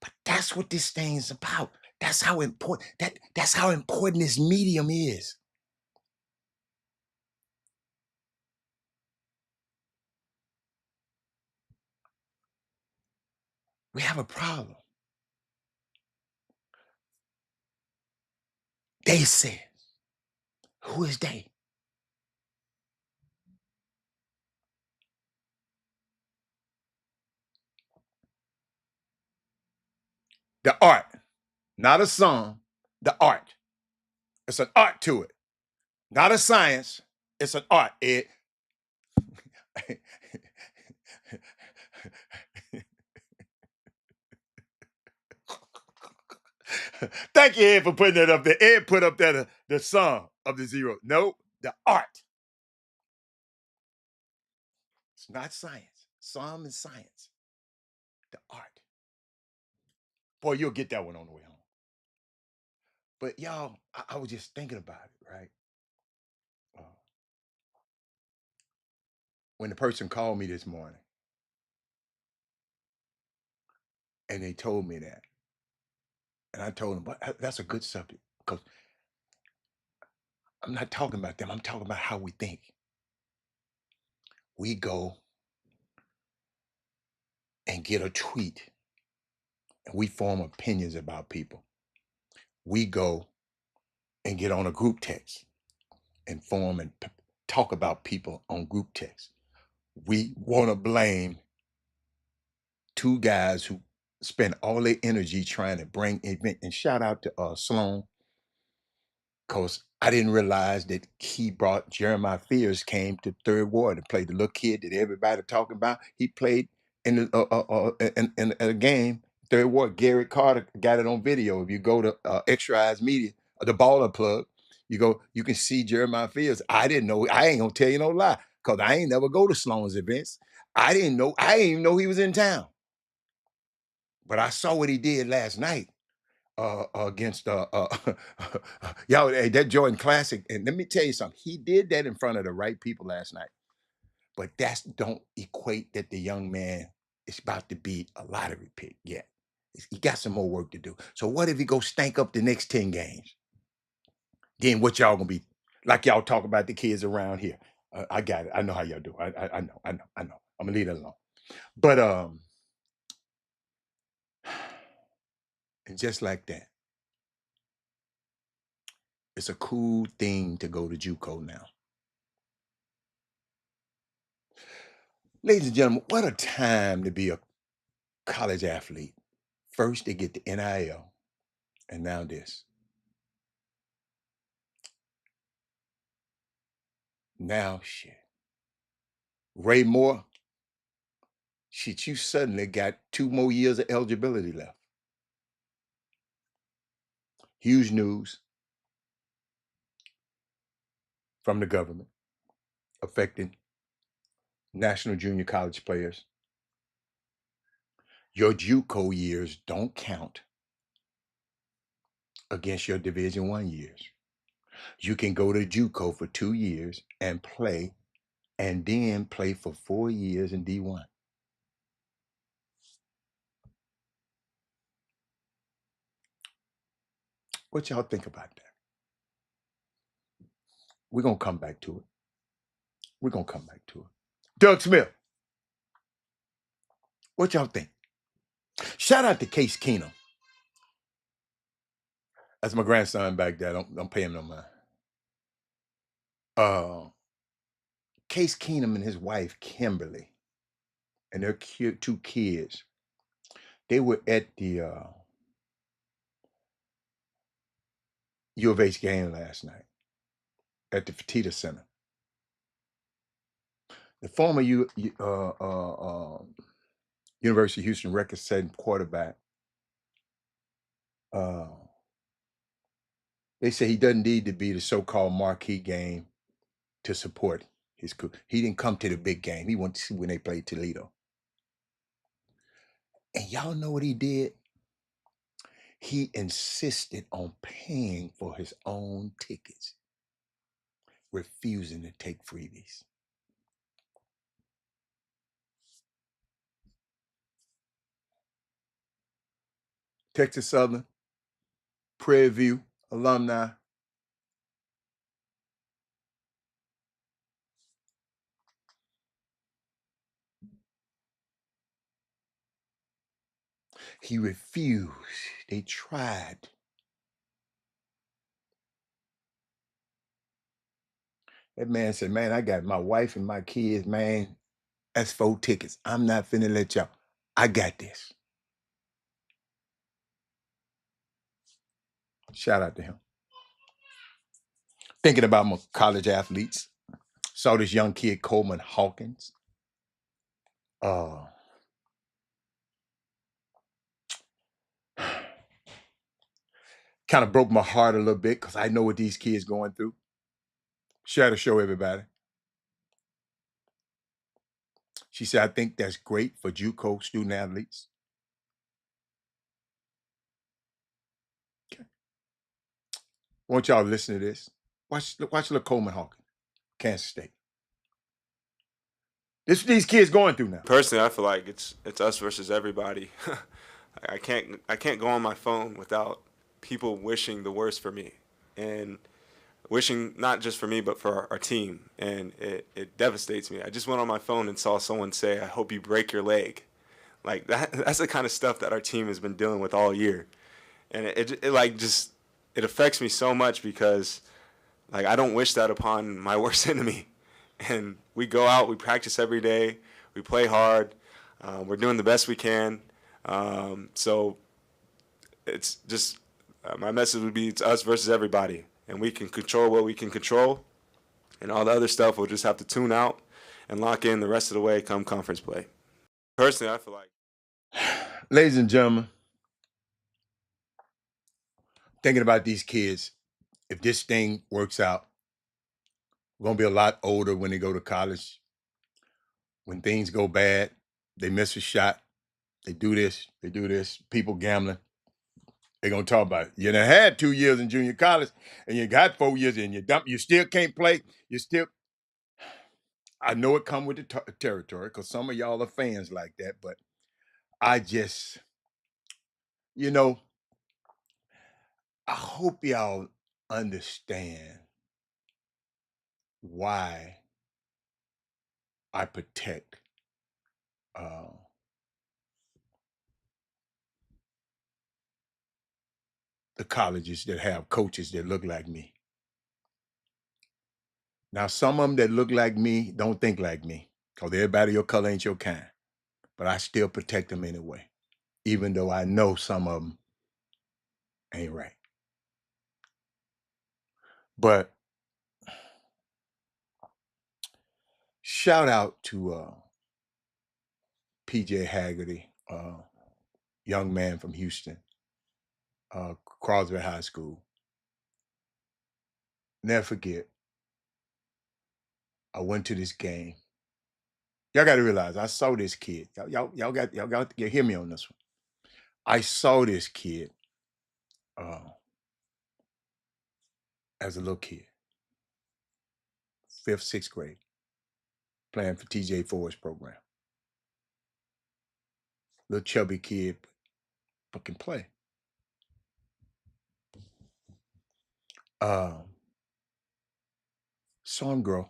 But that's what this thing's about. That's how important that's how important this medium is. We have a problem. They said, who is they? The art, not a song, the art. It's an art to it, not a science. It's an art. Thank you, Ed, for putting that up there. Ed put up there the song of the zero. No, the art. It's not science. Some is science. The art. Boy, you'll get that one on the way home. But y'all, I was just thinking about it, right? Uh, when the person called me this morning and they told me that, and I told them, but that's a good subject because I'm not talking about them. I'm talking about how we think. We go and get a tweet and we form opinions about people. We go and get on a group text and form and talk about people on group text. We want to blame two guys who spend all their energy trying to bring event. And shout out to Sloan, because I didn't realize that he brought Jeremiah Fears came to Third Ward to play the little kid that everybody talking about. He played in in a game. Third Ward. Gary Carter got it on video. If you go to Extra Eyes Media, the Baller Plug, you go, you can see Jeremiah Fears. I didn't know. I ain't gonna tell you no lie, cause I ain't never go to Sloan's events. I didn't know. I didn't even know he was in town. But I saw what he did last night against y'all. Hey, that Jordan Classic. And let me tell you something. He did that in front of the right people last night. But that's don't equate that the young man is about to be a lottery pick yet. He got some more work to do. So what if he go stank up the next 10 games? Then what y'all gonna be like? Y'all talk about the kids around here. I got it. I know how y'all do. I know. I know. I'm gonna leave it alone. But and just like that, it's a cool thing to go to JUCO now. Ladies and gentlemen, what a time to be a college athlete. First, they get the NIL, and now this. Now, shit. Ray Moore, shit, you suddenly got 2 more years of eligibility left. Huge news from the government affecting national junior college players. Your JUCO years don't count against your Division I years. You can go to JUCO for 2 years and play, and then play for 4 years in D1. What y'all think about that? We're gonna come back to it. We're gonna come back to it. Doug Smith, what y'all think? Shout out to Case Keenum. That's my grandson back there. Don't pay him no mind. Uh, Case Keenum and his wife Kimberly and their cute 2 kids. They were at the U of H game last night at the Fertitta Center. The former University of Houston record-setting quarterback. Uh, they say he doesn't need to be the so-called marquee game to support his crew. He didn't come to the big game. He went to see when they played Toledo. And y'all know what he did? He insisted on paying for his own tickets, refusing to take freebies. Texas Southern, Prairie View alumni. He refused. They tried. That man said, man, I got my wife and my kids, man. That's 4 tickets. I'm not finna let y'all. I got this. Shout out to him. Thinking about my college athletes. Saw this young kid, Coleman Hawkins. Uh, kind of broke my heart a little bit because I know what these kids going through. Share the show, everybody. She said, I think that's great for JUCO student athletes. Okay. I want y'all to listen to this. Watch little Coleman Hawkins, Kansas State. This is what these kids going through now. Personally, I feel like it's us versus everybody. I can't go on my phone without people wishing the worst for me, and wishing not just for me but for our team, and it devastates me. I just went on my phone and saw someone say, "I hope you break your leg." Like that's the kind of stuff that our team has been dealing with all year, and it like just it affects me so much because like I don't wish that upon my worst enemy. And we go out, we practice every day, we play hard, we're doing the best we can. So it's just my message would be it's us versus everybody, and we can control what we can control, and all the other stuff we'll just have to tune out and lock in the rest of the way come conference play. Personally, I feel like. Ladies and gentlemen, thinking about these kids, if this thing works out, we're going to be a lot older when they go to college. When things go bad, they miss a shot, they do this, people gambling. They're going to talk about it. You done had 2 years in junior college, and you got 4 years and you still can't play. I know it come with the territory because some of y'all are fans like that, but I just, you know, I hope y'all understand why I protect uh, the colleges that have coaches that look like me. Now, some of them that look like me don't think like me because everybody your color ain't your kind. But I still protect them anyway, even though I know some of them ain't right. But shout out to PJ Haggerty, young man from Houston, Crosby High School. Never forget, I went to this game. Y'all got to realize, I saw this kid. Y'all got to hear me on this one. I saw this kid as a little kid, 5th, 6th grade, playing for TJ Ford's program. Little chubby kid, but can play. Saw him grow.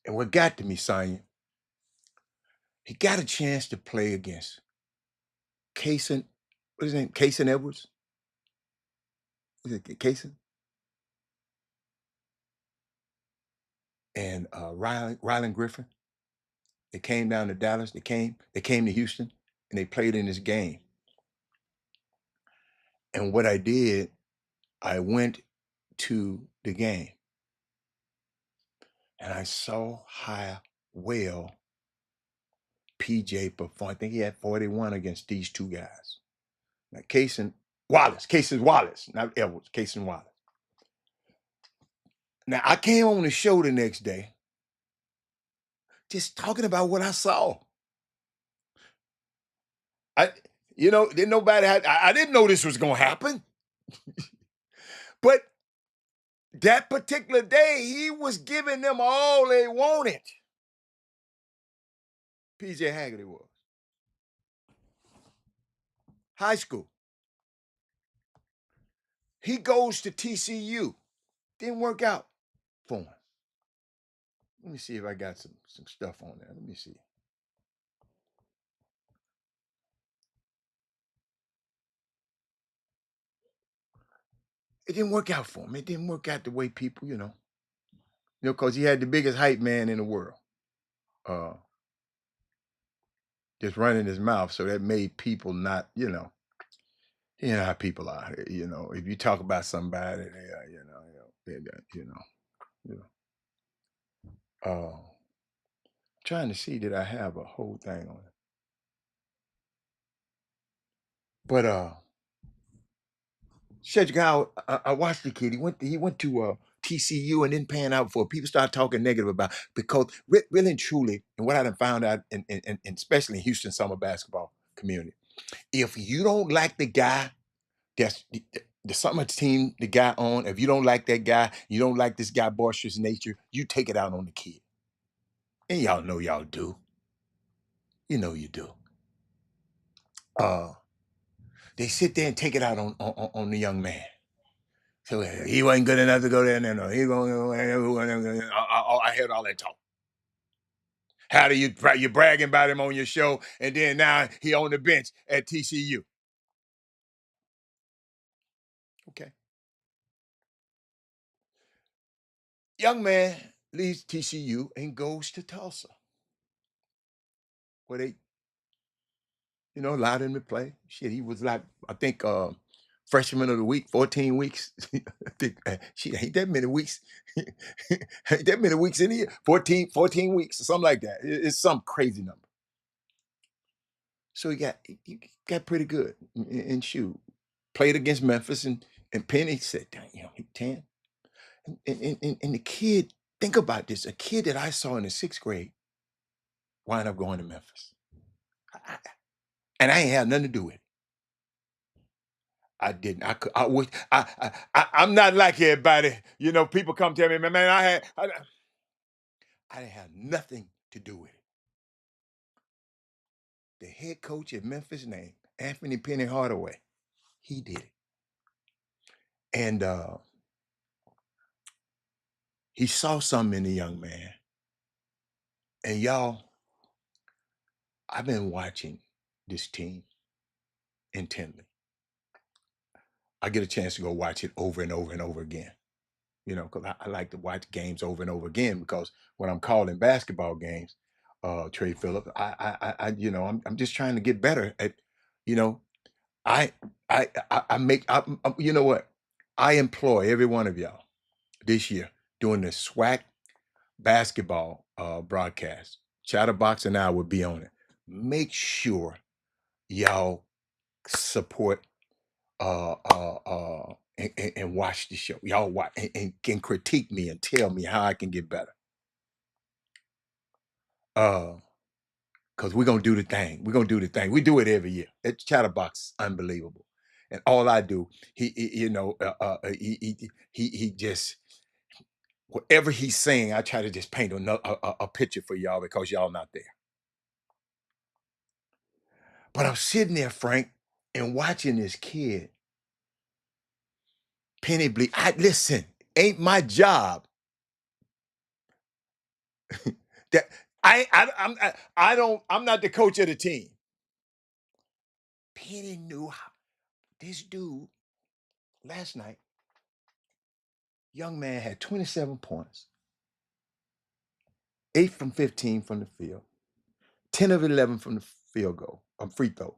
And what got to me, Sonya, he got a chance to play against Kaysen, what's his name? Kaysen Edwards? Is it Kaysen? And Rylan Griffin. They came down to Dallas. They came to Houston, and they played in this game. And what I did, I went to the game, and I saw how well PJ performed. I think he had 41 against these two guys. Now, Kaysen Wallace, not Edwards, Kaysen Wallace. Now, I came on the show the next day just talking about what I saw. Didn't nobody I didn't know this was gonna happen. But that particular day, he was giving them all they wanted. PJ Haggerty was. High school. He goes to TCU. Didn't work out for him. Let me see if I got some stuff on there. Let me see. It didn't work out for him. It didn't work out the way people, because he had the biggest hype man in the world. Just running his mouth. So that made people not, You know how people are. You know, if you talk about somebody, you know, you know. Trying to see did I have a whole thing on it, but Cedric Howard, I watched the kid. He went to TCU and didn't pan out before people start talking negative about because really and truly, and what I done found out, in especially in Houston summer basketball community, if you don't like the guy that's the summer team the guy on, if you don't like that guy, you don't like this guy boisterous nature, you take it out on the kid, and y'all know y'all do. You know you do. Uh, they sit there and take it out on the young man. So he wasn't good enough to go there. No, he going. I heard all that talk. How do you bragging about him on your show, and then now he on the bench at TCU? Okay, young man leaves TCU and goes to Tulsa, where they allowed him to play. Shit, he was like I think freshman of the week, 14 weeks. I think shit ain't that many weeks. Ain't that many weeks in here. 14 weeks or something like that. It's some crazy number. So he got pretty good and shoot. Played against Memphis and Penny said, dang, he 10. And the kid, think about this, a kid that I saw in the sixth grade wind up going to Memphis. And I ain't had nothing to do with it. I didn't. I could. I wish. I'm not like everybody. People come tell me, man, I didn't have nothing to do with it. The head coach at Memphis named Anthony Penny Hardaway. He did it, and he saw something in the young man. And y'all, I've been watching this team intently. I get a chance to go watch it over and over and over again. Because I like to watch games over and over again because when I'm calling basketball games, Trey Phillips, I'm just trying to get better at, you know, I, you know what? I employ every one of y'all this year doing the SWAC basketball broadcast. Chatterbox and I will be on it. Make sure y'all support and watch the show. Y'all watch and can critique me and tell me how I can get better. Because we're gonna do the thing. We're gonna do the thing. We do it every year. It's Chatterbox, unbelievable. And all I do, he just whatever he's saying, I try to just paint a picture for y'all because y'all not there. But I'm sitting there, Frank, and watching this kid, Penny Bleak. Listen, ain't my job that I'm not the coach of the team. Penny knew how this dude last night, young man had 27 points, 8 from 15 from the field, 10 of 11 from the field goal, free throw,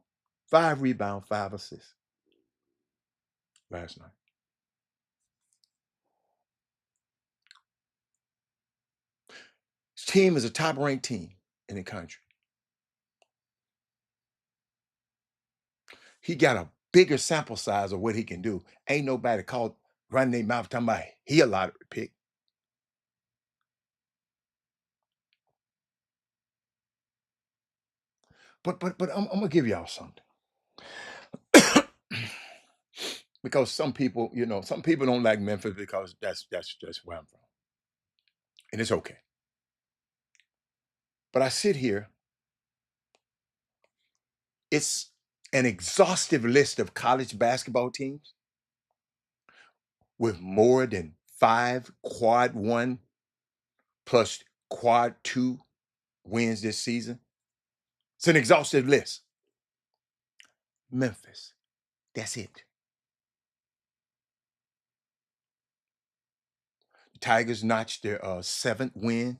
5 rebounds, 5 assists last night. His team is a top ranked team in the country. He got a bigger sample size of what he can do. Ain't nobody called running their mouth talking about he a lottery pick. But I'm gonna give y'all something. Because some people don't like Memphis because that's where I'm from. And it's okay. But I sit here, it's an exhaustive list of college basketball teams with more than 5 quad 1 plus quad 2 wins this season. It's an exhaustive list. Memphis. That's it. The Tigers notched their 7th win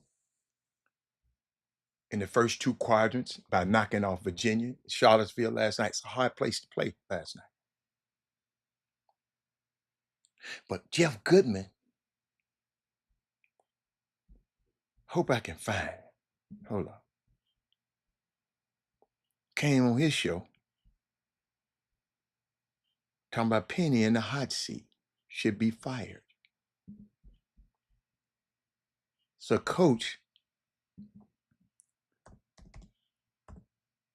in the first 2 quadrants by knocking off Virginia, Charlottesville last night. It's a hard place to play last night. But Jeff Goodman, hope I can find it. Hold on. Came on his show talking about Penny in the hot seat. Should be fired. So coach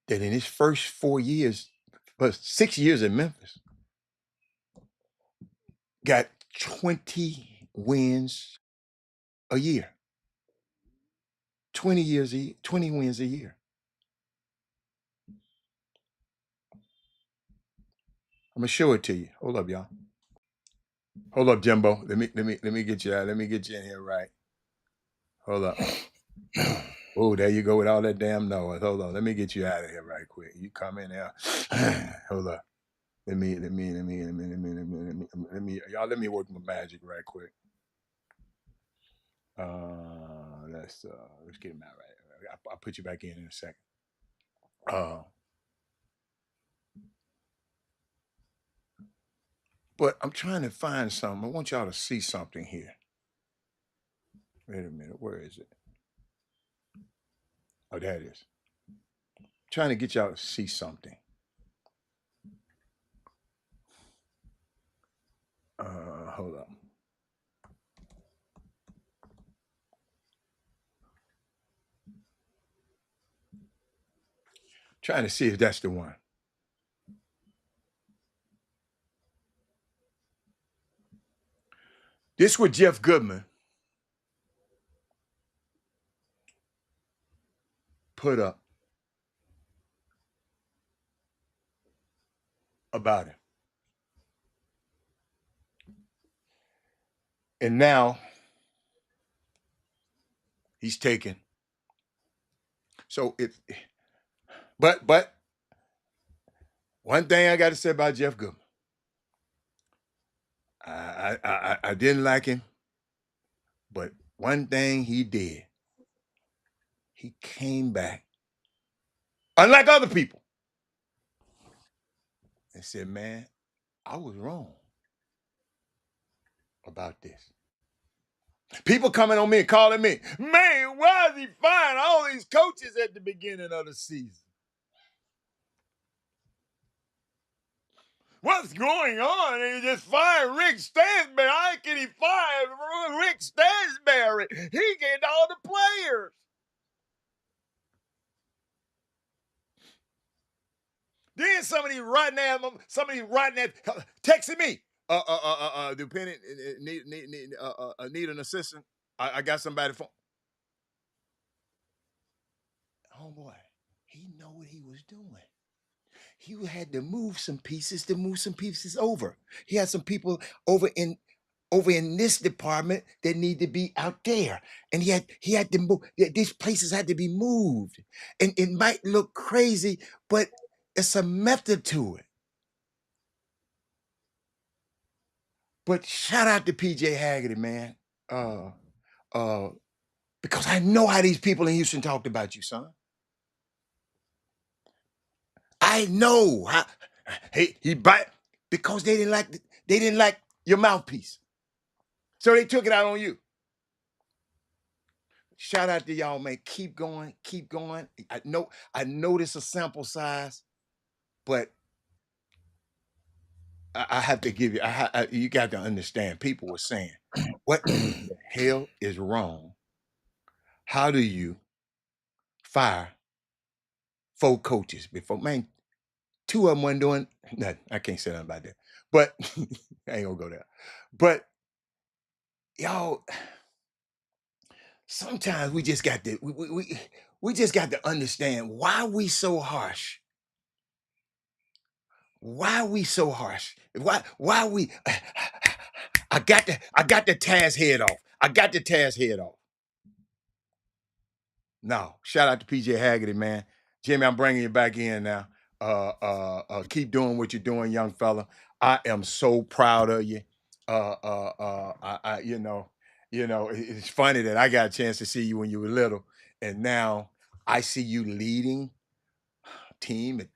that in his first 4 years, but 6 years in Memphis, got 20 wins a year. 20 wins a year. I'm gonna show it to you. Hold up, y'all. Hold up, Jimbo. Let me get you out. Let me get you in here right. Hold up. Oh, there you go with all that damn noise. Hold on. Let me get you out of here right quick. You come in there. Hold up. Let me, y'all let me work my magic right quick. Let's get him out right. I'll put you back in a second. But I'm trying to find something. I want y'all to see something here. Wait a minute. Where is it? Oh, there it is. I'm trying to get y'all to see something. Hold up. Trying to see if that's the one. This was Jeff Goodman put up about him. And now he's taken. So but one thing I got to say about Jeff Goodman, I didn't like him, but one thing he did, he came back, unlike other people, and said, "Man, I was wrong about this." People coming on me and calling me, "Man, why is he firing all these coaches at the beginning of the season? What's going on? And he just fired Rick Stansberry. How can he fire Rick Stansberry? He get all the players." Then somebody right now texting me. Depending, need an assistant. I got somebody phone. Oh boy, he know what he was doing. He had to move some pieces over. He had some people over in this department that need to be out there, and he had to move. These places had to be moved, and it might look crazy, but it's a method to it. But shout out to PJ Haggerty, man. Uh, uh, because I know how these people in Houston talked about you, son. I know how he bite because they didn't like your mouthpiece. So they took it out on you. Shout out to y'all, man. Keep going, keep going. I know this is a sample size, but I have to give you. You got to understand. People were saying, "What the hell is wrong? How do you fire 4 coaches before, man? 2 of them weren't doing nothing. I can't say nothing about that, but I ain't gonna go there. But y'all, sometimes we just got to we just got to understand why we so harsh. Why we so harsh? Why we I got the Taz head off. I got the Taz head off. No, shout out to PJ Haggerty, man. Jimmy, I'm bringing you back in now. Keep doing what you're doing, young fella. I am so proud of you. It's funny that I got a chance to see you when you were little, and now I see you leading team at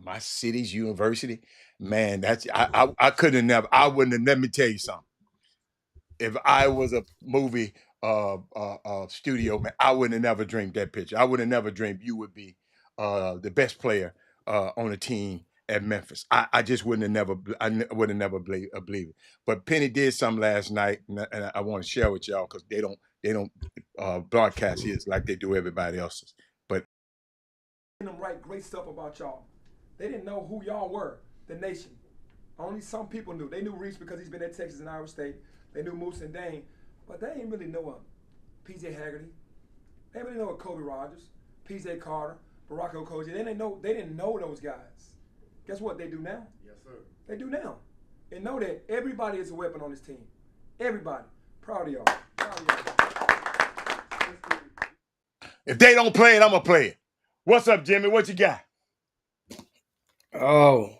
my city's university. Man, I couldn't have never. I wouldn't have. Let me tell you something. if I was a movie studio man, I would have never dreamed that picture. I would have never dreamed you would be the best player on a team at Memphis. I just wouldn't have never, would have never believed it. But Penny did something last night, and I want to share with y'all because they don't broadcast his like they do everybody else's. But them write great stuff about y'all. They didn't know who y'all were, the nation. Only some people knew. They knew Reese because he's been at Texas and Iowa State. They knew Moose and Dane, but they didn't really know P.J. Haggerty. They didn't really know Kobe Rogers, P.J. Carter, Barack Okogie. They didn't know those guys. Guess what they do now? Yes, sir. They do now. And know that everybody is a weapon on this team. Everybody. Proud of y'all. Proud of y'all. if they don't play it, I'm gonna play it. What's up, Jimmy? What you got? Oh,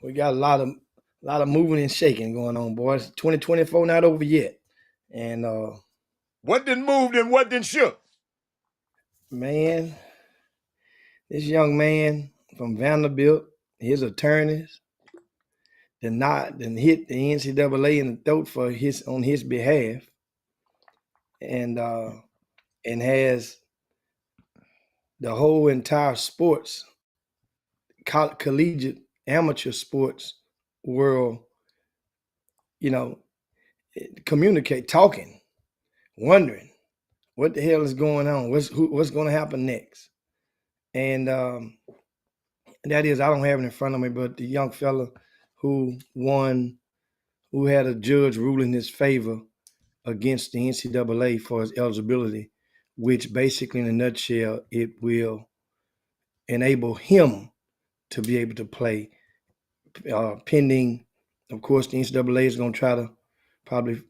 we got a lot of moving and shaking going on, boys. 2024 not over yet. And What didn't move and what didn't shook? man, this young man from Vanderbilt, his attorneys, did not hit the NCAA in the throat on his behalf, and has the whole entire sports, collegiate amateur sports world, talking, wondering what the hell is going on, what's going to happen next. And that is, I don't have it in front of me, but the young fella who had a judge rule in his favor against the NCAA for his eligibility, which basically in a nutshell, it will enable him to be able to play pending. Of course, the NCAA is going to try to probably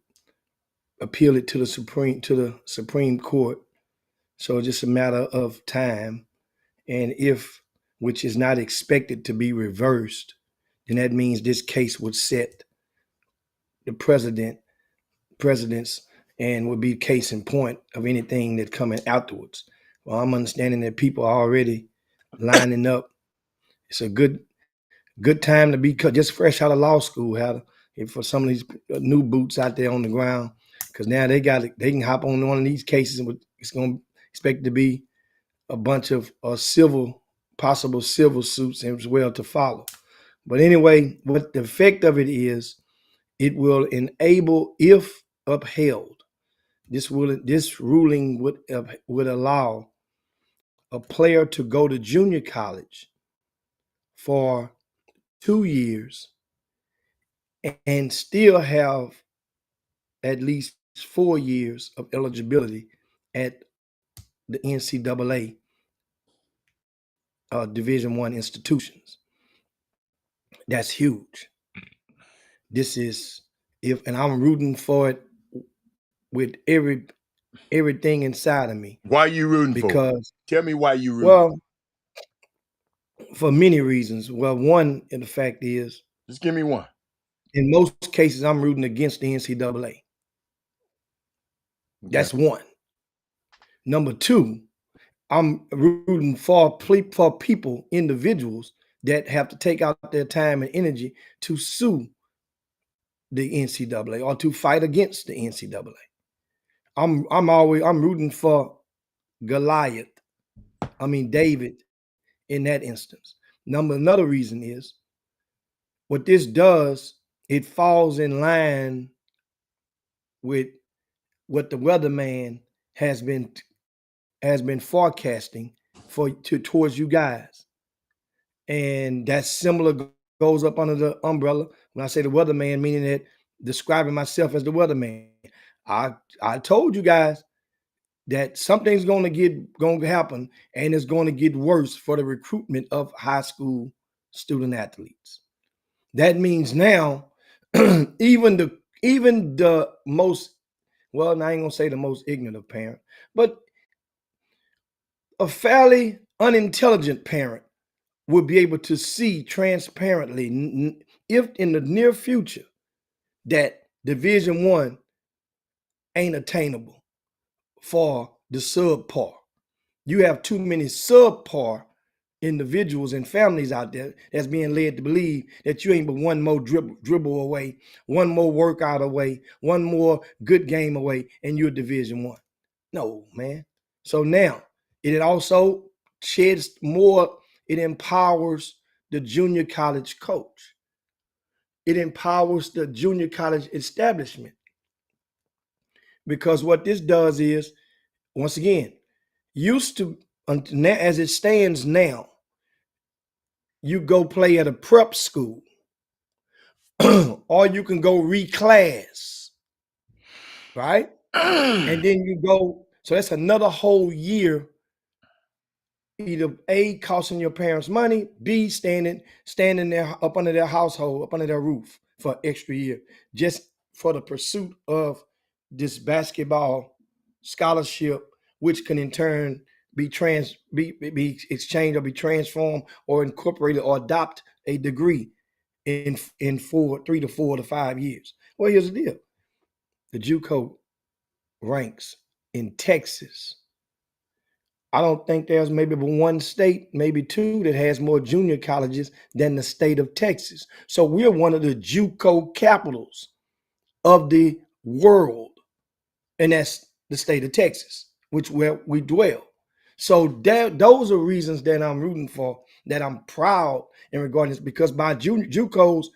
appeal it to the Supreme Court. So it's just a matter of time. And which is not expected to be reversed, then that means this case would set the presidents and would be case in point of anything that's coming afterwards. Well, I'm understanding that people are already lining up. It's a good time to be just fresh out of law school. For some of these new boots out there on the ground, because now they can hop on one of these cases and it's going to expect to be a bunch of possible civil suits as well to follow. But anyway, what the effect of it is, it will enable, if upheld, this ruling would allow a player to go to junior college for 2 years and still have at least 4 years of eligibility at the NCAA Division I institutions. That's huge. This is and I'm rooting for it with everything inside of me. Why are you rooting for it? Because Tell me why you rooting. Well, for many reasons. Well, one, and the fact is, Just give me one. in most cases, I'm rooting against the NCAA. Okay. That's one. Number two, I'm rooting for people, individuals that have to take out their time and energy to sue the NCAA or to fight against the NCAA. I'm rooting for Goliath. David in that instance. Another reason is what this does, it falls in line with what the weatherman has been forecasting towards you guys. And that similar goes up under the umbrella. When I say the weatherman, meaning that describing myself as the weatherman. I told you guys that something's going to happen, and it's going to get worse for the recruitment of high school student athletes. That means now, even the most, well, I ain't gonna say the most ignorant of parent, but a fairly unintelligent parent will be able to see transparently, if in the near future, that Division I ain't attainable for the subpar. You have too many subpar individuals and families out there that's being led to believe that you ain't but one more dribble away, one more workout away, one more good game away, and you're Division One. No, man. So now it also sheds more. It empowers the junior college coach. It empowers the junior college establishment, because what this does is, once again, used to, as it stands now, you go play at a prep school or you can go reclass, right? And then you go, so that's another whole year, either A, costing your parents money, B, standing there up under their household, up under their roof for an extra year, just for the pursuit of this basketball scholarship, which can in turn be exchanged or be transformed or incorporated or adopt a degree in 3 to 4 to 5 years. Well, here's the deal: the JUCO ranks in Texas. I don't think there's maybe but one state, maybe two, that has more junior colleges than the state of Texas. So we're one of the JUCO capitals of the world, and that's the state of Texas, which where we dwell. So those are reasons that I'm rooting for, that I'm proud in regard to this, because by JUCOs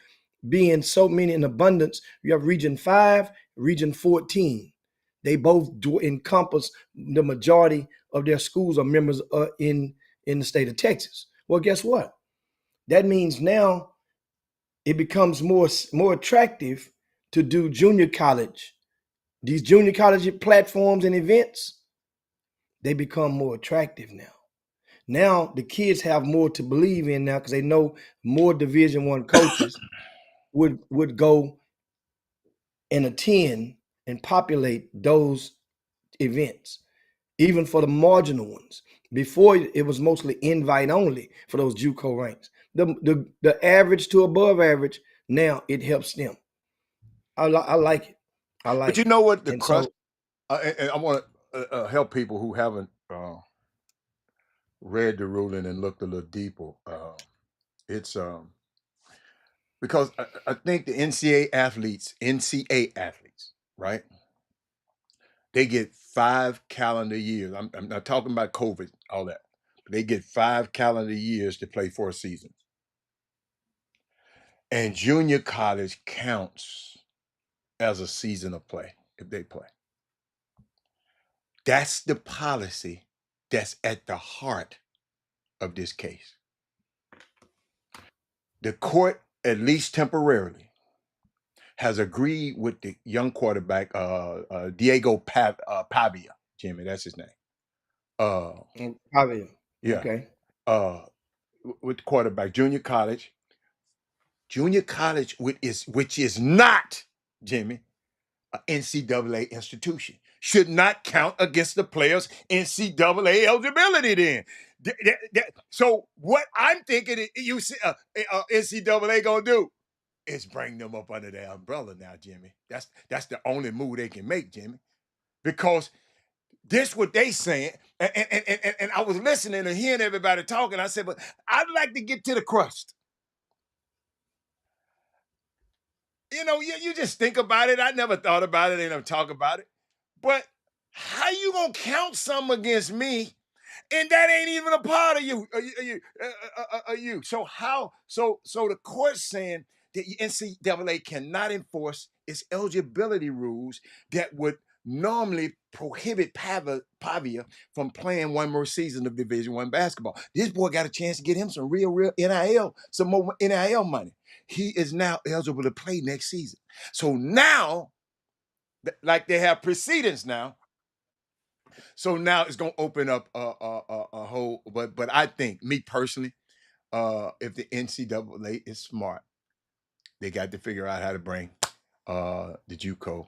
being so many in abundance, you have Region 5, Region 14. They both encompass the majority of their schools or members in the state of Texas. Well, guess what? That means now it becomes more attractive to do junior college. These junior college platforms and events, they become more attractive now. Now the kids have more to believe in now, because they know more Division I coaches would go and attend and populate those events, even for the marginal ones. Before, it was mostly invite only for those JUCO ranks. The average to above average, now it helps them. I like it. I like But you it. know what? The And crust. so, And I want to help people who haven't read the ruling and looked a little deeper. It's because I think the NCAA athletes, right? They get 5 calendar years. I'm not talking about COVID, all that. But they get 5 calendar years to play 4 seasons. And junior college counts as a season of play if they play. That's the policy that's at the heart of this case. The court, at least temporarily, has agreed with the young quarterback, Diego Pavia. Jimmy, that's his name. Javier, Yeah. okay. With the quarterback, junior college, which is not, Jimmy, an NCAA institution, should not count against the players' NCAA eligibility. Then, so what I'm thinking, you see, NCAA gonna do is bring them up under their umbrella now, Jimmy. That's the only move they can make, Jimmy, because this what they saying, and I was listening and hearing everybody talking. I said, but I'd like to get to the crust. You just think about it. I never thought about it. They never talk about it. But how you gonna count something against me, and that ain't even a part of you? You. So how? So the court's saying that the NCAA cannot enforce its eligibility rules that would normally prohibit Pavia from playing one more season of Division I basketball. This boy got a chance to get him some real NIL, some more NIL money. He is now eligible to play next season. So now, like they have precedents now. So now it's going to open up a whole. But I think, me personally, if the NCAA is smart, they got to figure out how to bring the JUCO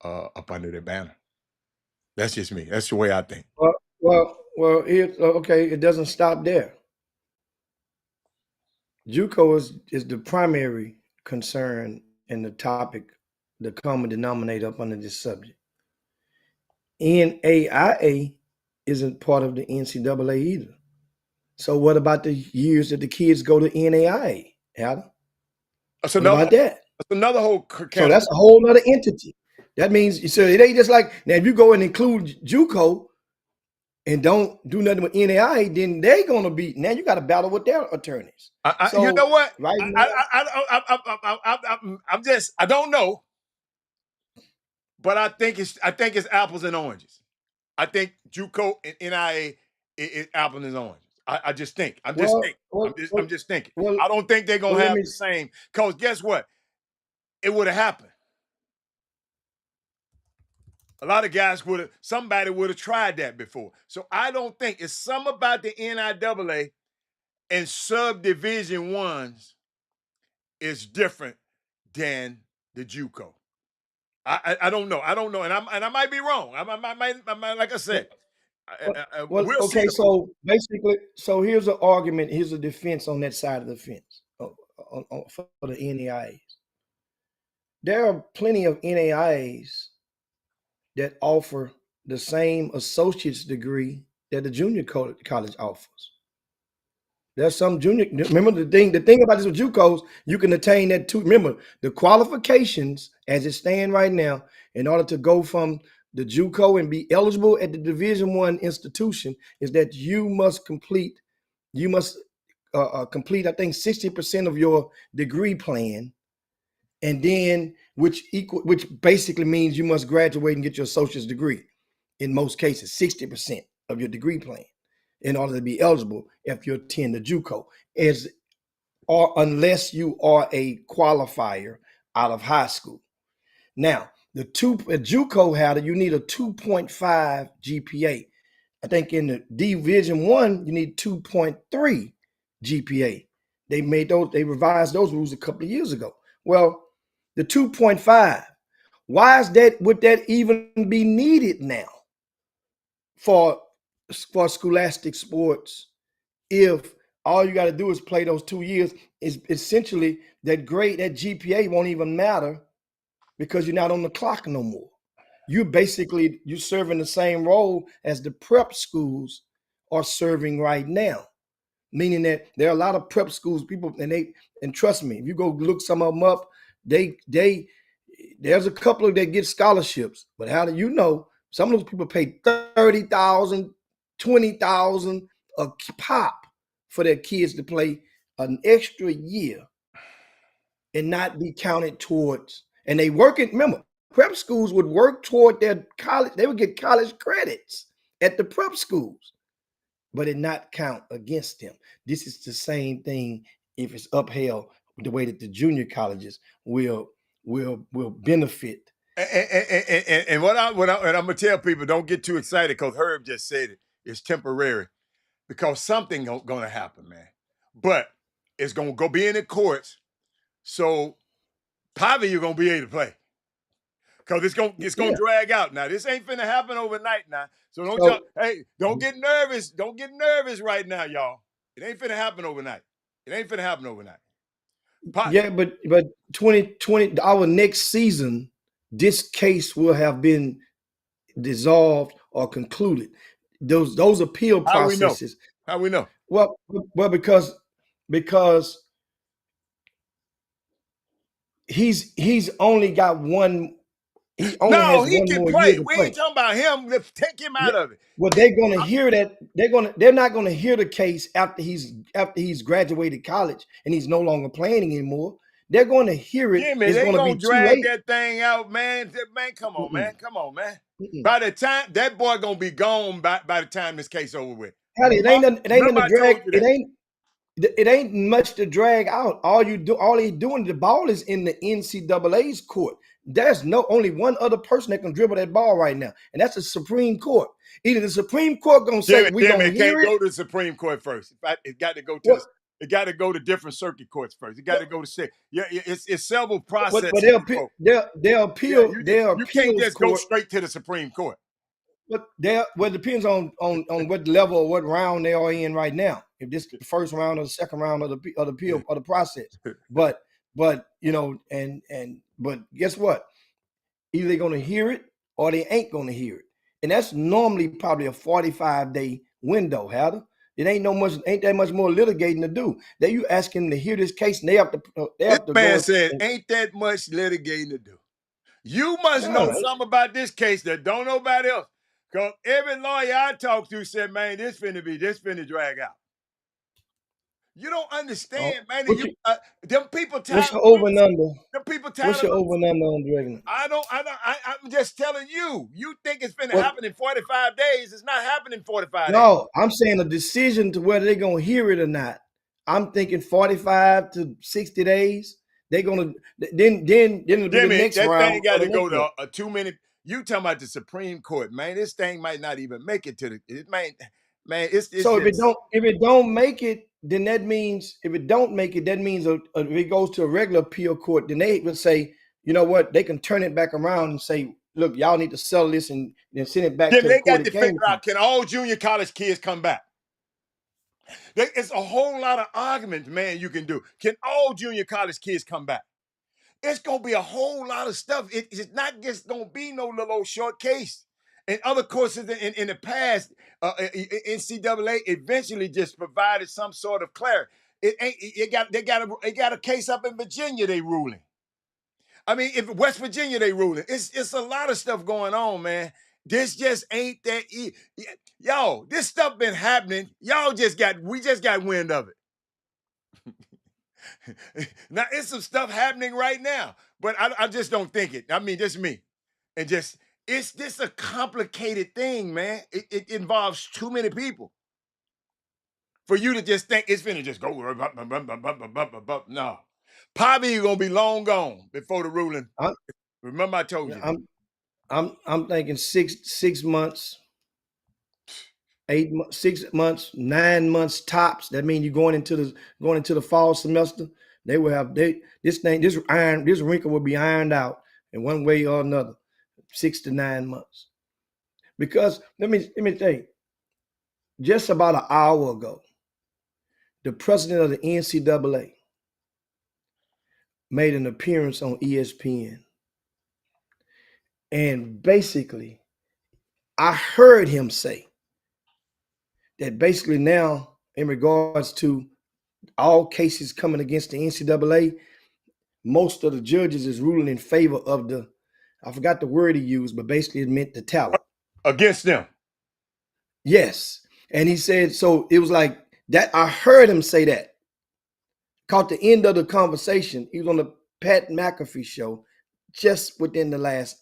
up under their banner. That's just me. That's the way I think. Well. Okay. It doesn't stop there. JUCO is the primary concern and the topic, the common denominator up under this subject. NAIA isn't part of the NCAA either. So what about the years that the kids go to NAIA, Adam? That's What about that? another whole So can of that's a whole other entity. That means so it ain't just like now if you go and include JUCO and don't do nothing with NAI, then they're gonna be now you got to battle with their attorneys. you know So what? right now, I'm just I don't know, but I think it's apples and oranges. I think JUCO and NIA is apples and oranges. I just think. well, well, I'm well, just thinking. well, I don't think they're well, gonna let have me. the same. Cause guess what? It would have happened. A lot of guys somebody would have tried that before. So I don't think it's something about the NIAA and subdivision ones is different than the JUCO. I don't know. I don't know, and I might be wrong. I might like I said, Well, we'll see okay. though. So basically, so here's an argument. Here's a defense on that side of the fence for the NAIAs. There are plenty of NAIAs that offer the same associate's degree that the junior college offers. There's some junior. Remember the thing about this with JUCOs, you can attain that too. Remember the qualifications as it stand right now in order to go from the JUCO and be eligible at the Division I institution is that you must complete. You must complete. I think 60% of your degree plan, and then which basically means you must graduate and get your associate's degree. In most cases, 60% of your degree plan in order to be eligible if you attend the JUCO, as or unless you are a qualifier out of high school. Now, the JUCO had it, you need a 2.5 GPA. I think in the Division One, you need 2.3 GPA. They revised those rules a couple of years ago. Well, the 2.5, why is that? Would that even be needed now for scholastic sports if all you got to do is play those 2 years? Is essentially that grade, that GPA won't even matter because you're not on the clock no more. You're serving the same role as the prep schools are serving right now, meaning that there are a lot of prep schools people and trust me, if you go look some of them up, they there's a couple of that get scholarships, but how do you know some of those people pay 30,000, 20,000 a pop for their kids to play an extra year and not be counted towards. And they work it. Remember, prep schools would work toward their college. They would get college credits at the prep schools, but it not count against them. This is the same thing if it's upheld the way that the junior colleges will benefit. And what I'm gonna tell people, don't get too excited because Herb just said it. It's temporary because something gonna happen, man. But it's gonna go be in the courts. So probably you're gonna be able to play. Because it's gonna Yeah. drag out. Now, this ain't finna happen overnight now. So So don't get nervous. Don't get nervous right now, y'all. It ain't finna happen overnight. It ain't finna happen overnight. yeah, but 2020, our next season, this case will have been dissolved or concluded. Those appeal How we know? processes. How we know? Well, because he's only got one. He only No, has he one can more year play. to We play. ain't talking about him. Let's take him Yeah. out of it. Well, they're gonna hear that. They're not gonna hear the case after he's graduated college and he's no longer playing anymore. They're going to hear it. Jimmy, It's they going to be gonna too drag late. that thing out, man. Man, come on, Mm-mm, man. Come on, man. mm-mm. By the time that boy gonna be gone by the time this case over with. Howdy, it ain't Remember nothing I to drag. told you that. It ain't much to drag out. All he's doing, the ball is in the NCAA's court. There's only one other person that can dribble that ball right now, and that's the Supreme Court. Either the Supreme Court gonna say we Jimmy, gonna it hear can't it. go to the Supreme Court first. In fact, it got to go to What? the. It got to go to different circuit courts first. It got to go to state. Yeah, it's several But processes they'll before. appeal Yeah, their you can't appeals just go court. straight to the Supreme Court. But it depends on what level or what round they are in right now. If this the first round or the second round of the appeal of the process. But but guess what? Either they're gonna hear it or they ain't gonna hear it. And that's normally probably a 45-day window, Heather. It ain't that much more litigating to do. They you asking them to hear this case, and they have This to go man and said, ain't that much litigating to do. You must know yeah. something about this case that don't nobody else. Because every lawyer I talked to said, man, this finna drag out. You don't Oh, understand, man. what you, Them people what's tired your of over and losing. under? Them people tired What's of your over losing. and under on dragging it? I'm just telling you. You think it's finna What? happen in 45 days. It's not happening in 45 days. No, I'm saying a decision to whether they're gonna hear it or not. I'm thinking 45 to 60 days. They're gonna then it'll be the Jimmy, next that round thing got or the to go next to one. too many. You talking about the Supreme Court, man? This thing might not even make it to the. It might, man. It's So just. if it don't make it, then that means if it don't make it, that means if it goes to a regular appeal court, then they would say, you know what, they can turn it back around and say, look, y'all need to settle this and then send it back Jimmy, to the they court got it to figure came from. out, can all junior college kids come back? It's a whole lot of arguments, man. You can do. Can all junior college kids come back? It's gonna be a whole lot of stuff. It's not just gonna be no little old short case. And other courses in the past, NCAA eventually just provided some sort of clarity. It ain't. They got a case up in Virginia. They ruling. I mean, if West Virginia they ruling, it's a lot of stuff going on, man. This just ain't that. Yo, this stuff been happening. We just got wind of it. Now it's some stuff happening right now, but I just don't think it. I mean, just me, and just it's just a complicated thing, man. It involves too many people for you to just think it's finna just go. No, probably you're gonna be long gone before the ruling. I'm Remember, I told you that. I'm thinking 6 months, 8 months, 6 months, 9 months tops. That means you're going into the fall semester. They will have this wrinkle will be ironed out in one way or another, 6 to 9 months. Because let me tell you, just about an hour ago, the president of the NCAA made an appearance on ESPN, and basically, I heard him say that basically now, in regards to all cases coming against the NCAA, most of the judges is ruling in favor of I forgot the word he used, but basically it meant the talent. Against them. Yes. And he said, so it was like that. I heard him say that. Caught the end of the conversation. He was on the Pat McAfee show just within the last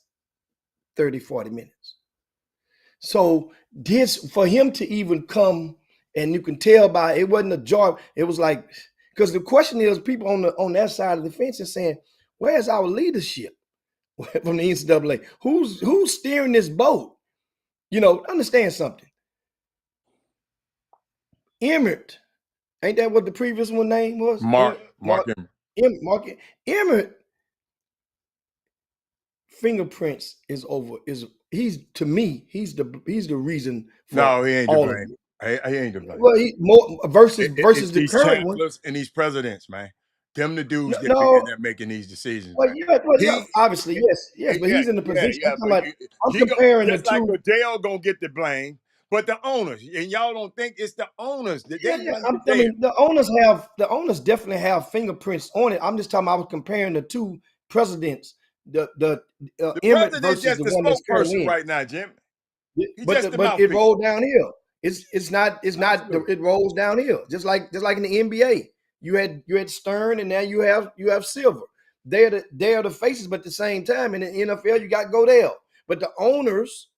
30, 40 minutes. So this, for him to even come, and you can tell by it wasn't a joy. It was like, because the question is, people on that side of the fence is saying, where's our leadership from the NCAA? Who's steering this boat? Understand something. Emmett, ain't that what the previous one name was? Mark Mark him. Mark Emmett fingerprints is over. He's to me, he's the reason for No, he ain't to all of blame. it. He ain't to blame. Well, he more versus It's the these current one. chancellors and these presidents, man. Them the dudes that be in No, there making these decisions, well, man. yeah, He, obviously, yes, but yeah, he's in the yeah, position. I'm yeah. talking But about. I'm he go comparing the just like two. Adele gonna get the blame, but the owners and y'all don't think it's the owners that they Yeah. run the I jail. mean, the owners definitely have fingerprints on it. I'm just talking. I was comparing the two presidents, the The Emmett president versus just the the one that's spokesperson currently in. right now, Jim. He But just the it mouthpiece. rolled downhill. It rolls downhill. Just like in the NBA. You had Stern, and now you have Silver. They're the faces, but at the same time in the NFL you got Godell. But the owners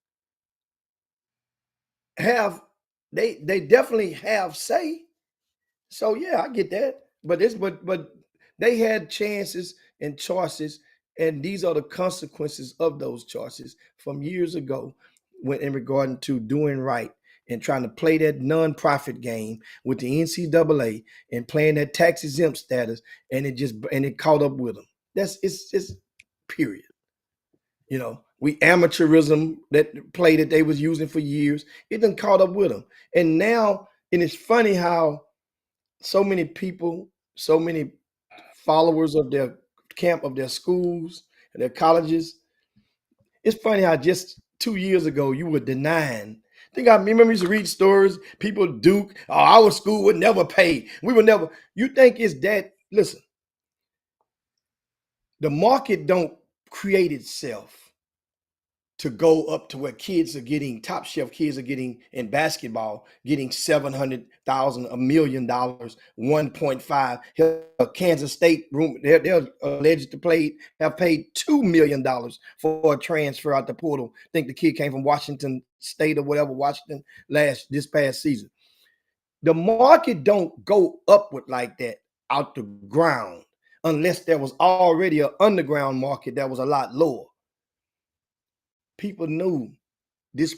have they definitely have say. So yeah, I get that. But they had chances and choices, and these are the consequences of those choices from years ago when in regard to doing right and trying to play that nonprofit game with the NCAA and playing that tax exempt status, and it caught up with them. It's period. We amateurism, that play that they was using for years, it done caught up with them. And it's funny how so many people, so many followers of their camp, of their schools, and their colleges. It's funny how just 2 years ago you were denying Think I remember used to read stories. People Duke, oh, our school would never pay. We would never. You think it's that? Listen, the market don't create itself to go up to where kids are getting top shelf kids are getting in basketball, getting 700,000, $1 million, 1.5. Kansas State room, they're alleged to have paid $2 million for a transfer out the portal. I think the kid came from Washington State or whatever, Washington this past season. The market don't go upward like that out the ground unless there was already an underground market that was a lot lower. People knew this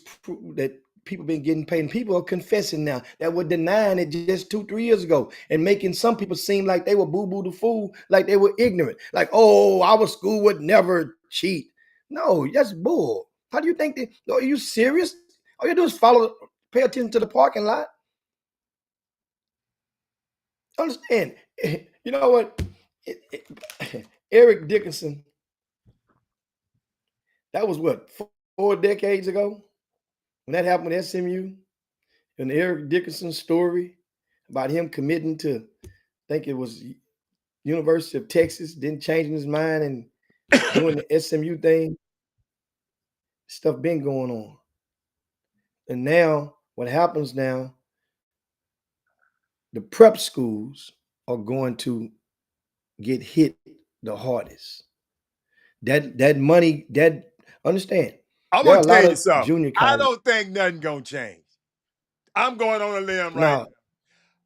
that people been getting paid, and people are confessing now that were denying it just 2-3 years ago and making some people seem like they were boo-boo the fool, like they were ignorant, like, oh, our school would never cheat. No, that's bull. How do you think that? Are you serious? All you do is pay attention to the parking lot. Understand? You know what? Eric Dickinson, that was what, 4 decades ago when that happened with SMU, and Eric Dickinson's story about him committing to, I think it was University of Texas, then changing his mind and doing the SMU thing. Stuff been going on. And now, what happens now, the prep schools are going to get hit the hardest. That money, understand, I'm there are gonna a tell lot you of something. junior I colleges. don't think nothing gonna change. I'm going on a limb right No, now.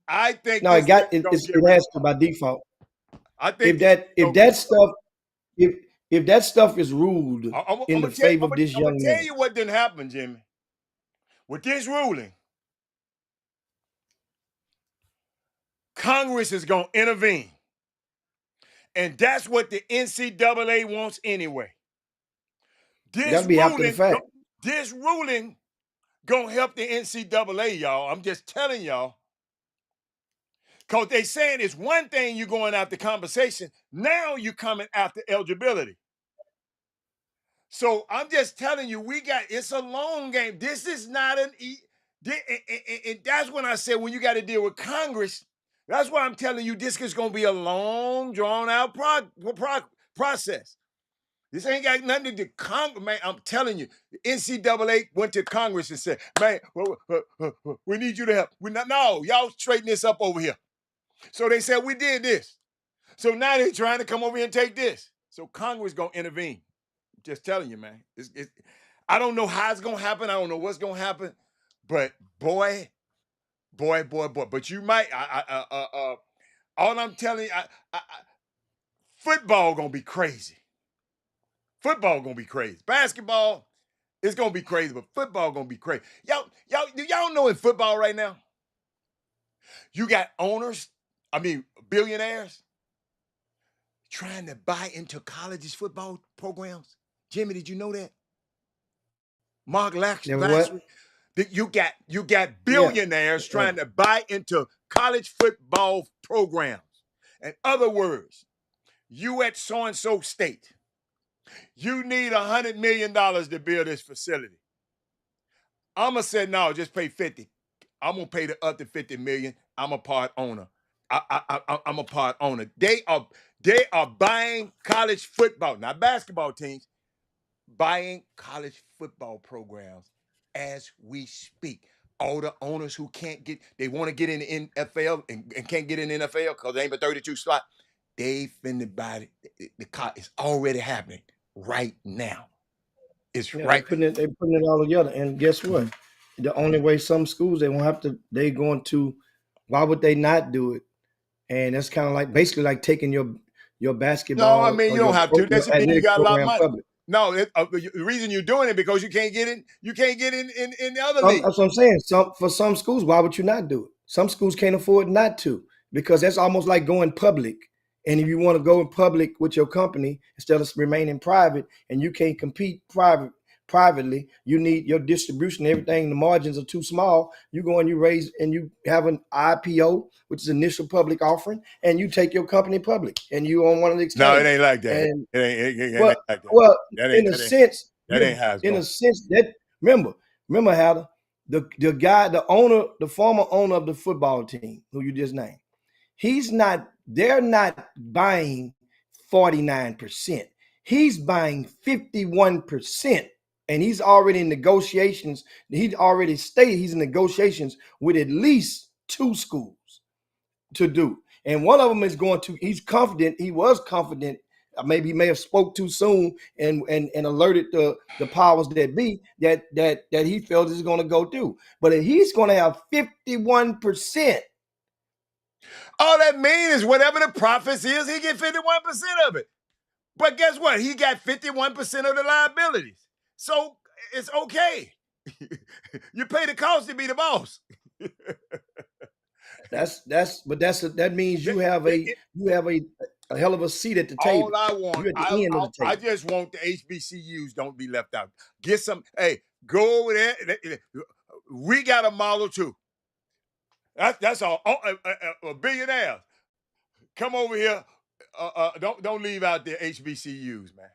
I think no, this thing gonna it get has to by resolved. default. I think If this thing that if gonna get that resolved. stuff if if that stuff is ruled in the favor of this I'm gonna young tell man, you what didn't happen, Jimmy. With this ruling, Congress is gonna intervene. And that's what the NCAA wants anyway. This that'll be after the ruling, fact. this ruling gonna help the NCAA, y'all. I'm just telling y'all. Because they saying it's one thing you going after compensation. Now you coming after eligibility. So I'm just telling you, it's a long game. This is not and that's when I said when you got to deal with Congress, that's why I'm telling you this is going to be a long, drawn out process. This ain't got nothing to do. Congress, man, I'm telling you, the NCAA went to Congress and said, man, we need you to help. No, y'all straighten this up over here. So they said, we did this. So now they're trying to come over here and take this. So Congress going to intervene. Just telling you, man. I don't know how it's gonna happen. I don't know what's gonna happen, but boy. But you might. All I'm telling you, football gonna be crazy. Football gonna be crazy. Basketball is gonna be crazy, but football gonna be crazy. Y'all know in football right now, you got owners. I mean, billionaires trying to buy into colleges football programs. Jimmy, did you know that? Mark Then what? Lashley. You got Yeah. billionaires trying to buy into college football programs. In other words, you at so-and-so state, you need $100 million to build this facility. I'ma say no, just pay 50. I'm gonna pay the other 50 million. I'm a part owner. I'm a part owner. They are buying college football, not basketball teams, buying college football programs as we speak. All the owners who can't get, they want to get in the NFL and can't get in the NFL because they ain't but 32 slot. They finna buy the car. It's already happening right now. It's Yeah, right. they putting it all together. And guess what? The only way some schools they won't have to they going to why would they not do it? And that's kind of like basically like taking your No, I basketball mean or you don't have to. your That should mean you athletic got a lot of program money. public. No, the reason you're doing it because you can't get in. You can't get in the other league. That's what I'm saying. For some schools, why would you not do it? Some schools can't afford not to because that's almost like going public. And if you want to go in public with your company instead of remaining private, and you can't compete privately, you need your distribution, everything. The margins are too small. You go and you raise and you have an IPO, which is initial public offering, and you take your company public, and you on one of the No, it exchanges. ain't like that. And It well, ain't like that. well, That in ain't a that ain't sense, that ain't how it's in going. a sense that remember, Hatter, the guy, the owner, the former owner of the football team, who you just named, they're not buying 49%. He's buying 51%. And he's already in negotiations. He's already stated he's in negotiations with at least 2 schools to do. And one of them is going to, he was confident, maybe he may have spoke too soon and alerted the powers that be that he felt is going to go through. But if he's going to have 51%, all that means is whatever the profits is, he get 51% of it. But guess what? He got 51% of the liabilities. So it's okay. You pay the cost to be the boss. that means you have a hell of a seat at the table. All I want, You're at the end of the I table. just want the HBCUs don't be left out. Get some, hey, go over there. We got a model too. That's all. Billionaires, come over here. Don't leave out the HBCUs, man.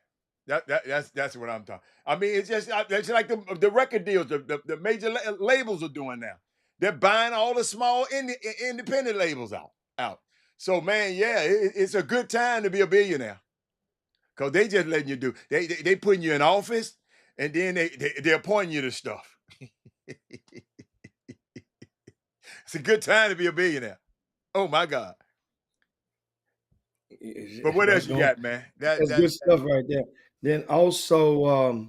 That's what I'm talking. I mean, it's like the record deals, the major labels are doing now. They're buying all the small independent labels out. So man, yeah, it's a good time to be a billionaire because they just letting you do. They putting you in office and then they're appointing you to stuff. It's a good time to be a billionaire. Oh my God. But what else you got, man? That's good stuff right there. Then also,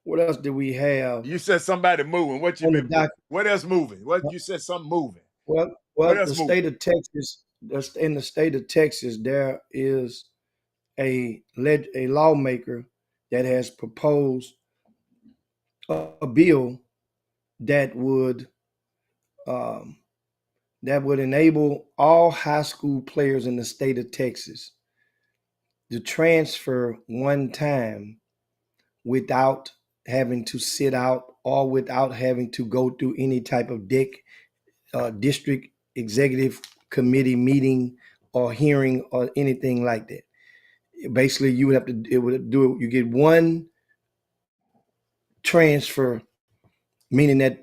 what else do we have? You said somebody moving. What you been? What else moving? What you said? Something moving. Well, the state of Texas. In the state of Texas, there is a lawmaker that has proposed a bill that would enable all high school players in the state of Texas to transfer one time without having to sit out or without having to go through any type of district executive committee meeting or hearing or anything like that. Basically, you would have to you get one transfer, meaning that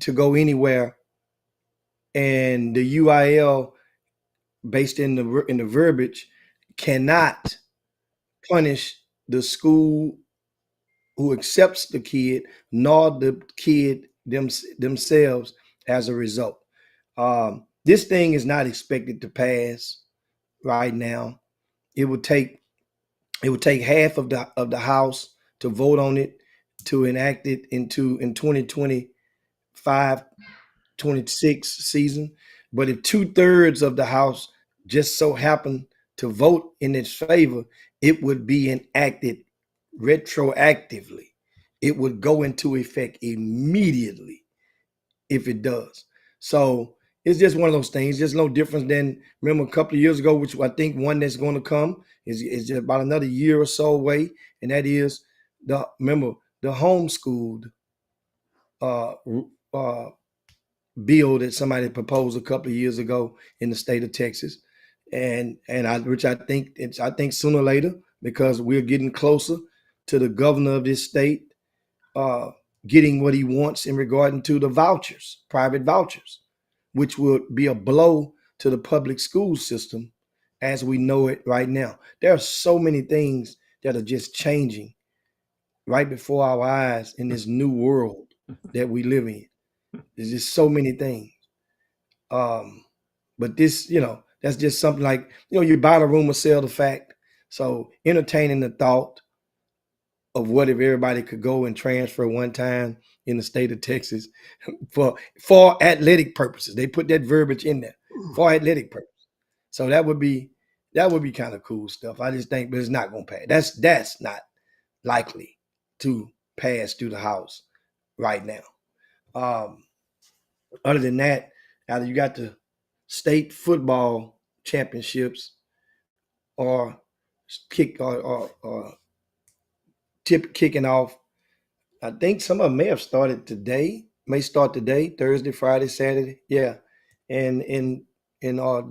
to go anywhere, and the UIL based in the verbiage cannot punish the school who accepts the kid nor the kid themselves as a result. This thing is not expected to pass right now. It would take half of the House to vote on it to enact it in 2025, 26 season. But if 2/3 of the House just so happen to vote in its favor, it would be enacted retroactively. It would go into effect immediately if it does. So it's just one of those things. Just no difference than, remember, a couple of years ago, which I think one that's going to come is just about another year or so away, and that is the homeschooled bill that somebody proposed a couple of years ago in the state of Texas, and I think sooner or later, because we're getting closer to the governor of this state getting what he wants in regard to the vouchers, private vouchers, which would be a blow to the public school system as we know it right now. There are so many things that are just changing right before our eyes in this new world that we live in. There's just so many things. But this, that's just something like, you buy the rumor, sell the fact. So entertaining the thought of what if everybody could go and transfer one time in the state of Texas for athletic purposes. They put that verbiage in there for athletic purposes. So that would be kind of cool stuff. I just think, but it's not going to pass. That's not likely to pass through the House right now. Other than that, either you got the state football championships or kicking off. I think some of them may have started today, Thursday, Friday, Saturday. Yeah. And in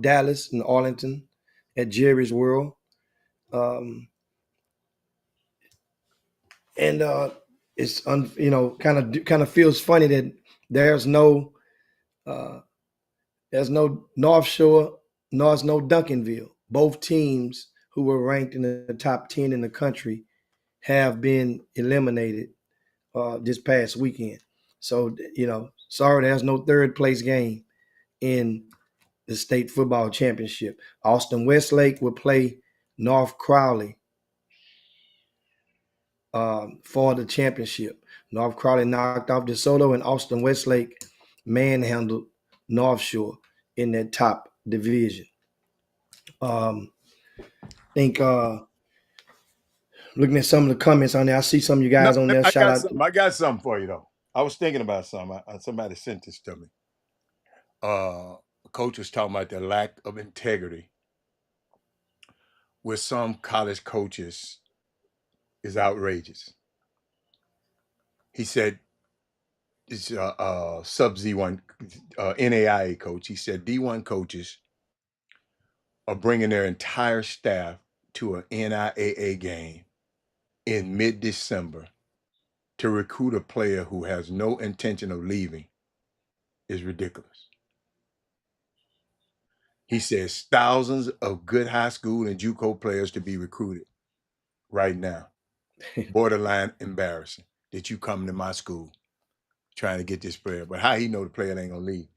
Dallas and Arlington at Jerry's World. And it's kind of feels funny that there's no uh, North Shore, nor there's no Duncanville. Both teams who were ranked in the top 10 in the country have been eliminated this past weekend. So, sorry, there's no third place game in the state football championship. Austin Westlake will play North Crowley for the championship. North Crowley knocked off DeSoto, and Austin Westlake manhandled North Shore in that top division. I think looking at some of the comments on there, I see some of you No, guys on there. I Shout got out. something. I got something for you though. I was thinking about something. Somebody sent this to me. Coach was talking about the lack of integrity with some college coaches is outrageous. He said, "It's sub Z1 NAIA coach." He said D1 coaches are bringing their entire staff to an NIAA game in mid-December to recruit a player who has no intention of leaving is ridiculous. He says thousands of good high school and JUCO players to be recruited right now. Borderline embarrassing that you come to my school trying to get this player. But how he know the player ain't gonna leave?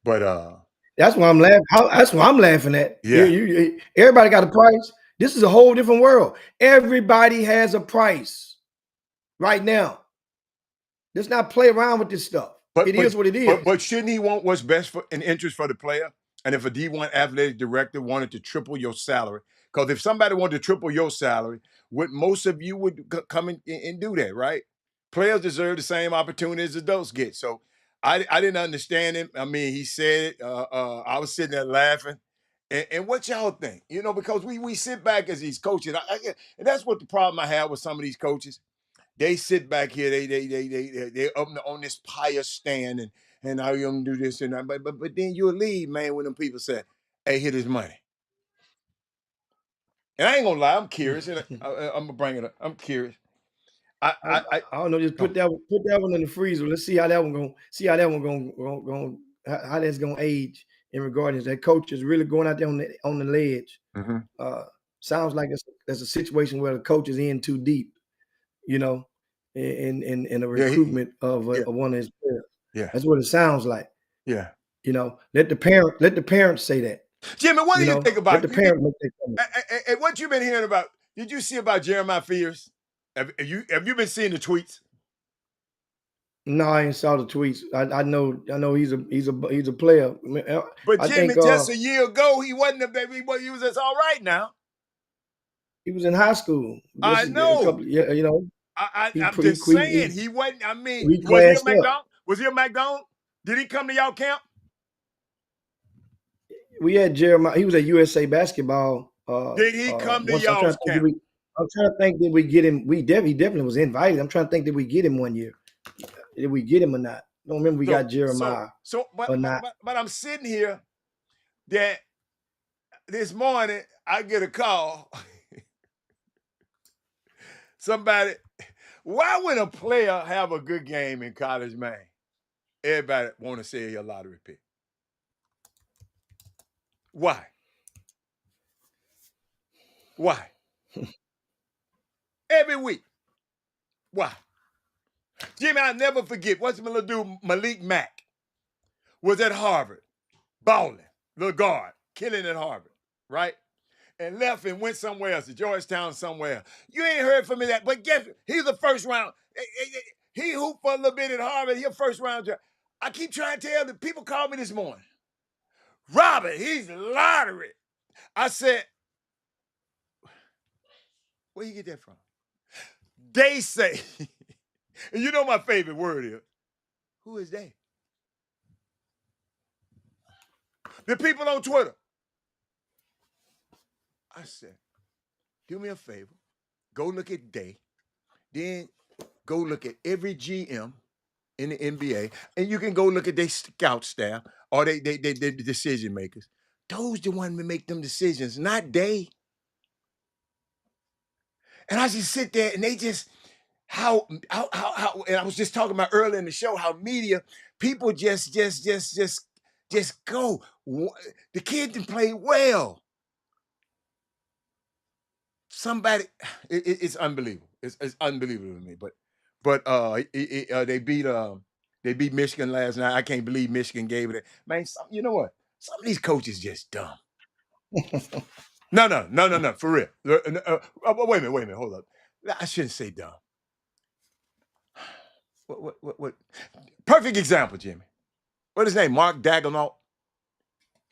But That's why I'm laughing. That's what I'm laughing at. Yeah. Everybody got a price. This is a whole different world. Everybody has a price right now. Let's not play around with this stuff. It is what it is. But shouldn't he want what's best for an interest for the player? And if a D1 athletic director wanted to triple your salary, because if somebody wanted to triple your salary, what most of you would come in and do that, right? Players deserve the same opportunity as adults get. So I didn't understand him. I mean, he said it. I was sitting there laughing. And what y'all think? Because we sit back as these coaches, and that's what the problem I have with some of these coaches. They sit back here, they up on this pious stand and how you gonna do this and that. But then you'll leave, man, when them people say, "Hey, here is money." And I ain't gonna lie, I'm curious, and I'm gonna bring it up. I'm curious. I don't know. Just put that one in the freezer. Let's see how that one going. How that's gonna age in regards to that coach is really going out there on the ledge. Mm-hmm. Sounds like it's a situation where the coach is in too deep. In a recruitment of one of his players. Yeah, that's what it sounds like. Yeah. Let the parents say that. Jimmy, what do you think about let the parent make that comment? And what you've been hearing about? Did you see about Jeremiah Fears? Have you been seeing the tweets? No, I ain't saw the tweets. I know he's a player. But I Jimmy, think, just a year ago, he wasn't a baby, but he was just all right now. He was in high school. I know. I'm just saying he wasn't. I mean, was he a McDonald? Was he a McDonald? Did he come to y'all camp? We had Jeremiah. He was at USA Basketball. Did he come to y'all's camp? I'm trying to think. Did we get him? He definitely was invited. I'm trying to think. Did we get him one year? Did we get him or not? I don't remember. We got Jeremiah. But I'm sitting here. That this morning I get a call. Somebody. Why would a player have a good game in college, man? Everybody want to say a lottery pick. Why? Why? Every week. Why? Jimmy, I'll never forget. What's my little dude, Malik Mack, was at Harvard, balling, little guard, killing at Harvard, right? And left and went somewhere else, to Georgetown, somewhere else. You ain't heard from me that, but guess what? He's the first round. He hooped for a little bit at Harvard. He's a first round draft. I keep trying to tell the people called me this morning. Robert, he's lottery. I said, where you get that from? They say, and you know my favorite word is, who is they? The people on Twitter. I said, do me a favor. Go look at they. Then go look at every GM in the NBA. And you can go look at their scout staff or they decision makers. Those the ones that make them decisions, not they. And I just sit there and they just, how, and I was just talking about earlier in the show how media people just go. The kid didn't play well. Somebody, it's unbelievable. It's unbelievable to me. But they beat Michigan last night. I can't believe Michigan gave it. Man, you know what? Some of these coaches just dumb. No, for real. Wait a minute, hold up. I shouldn't say dumb. What? Perfect example, Jimmy. What is his name? Mark Daigneault.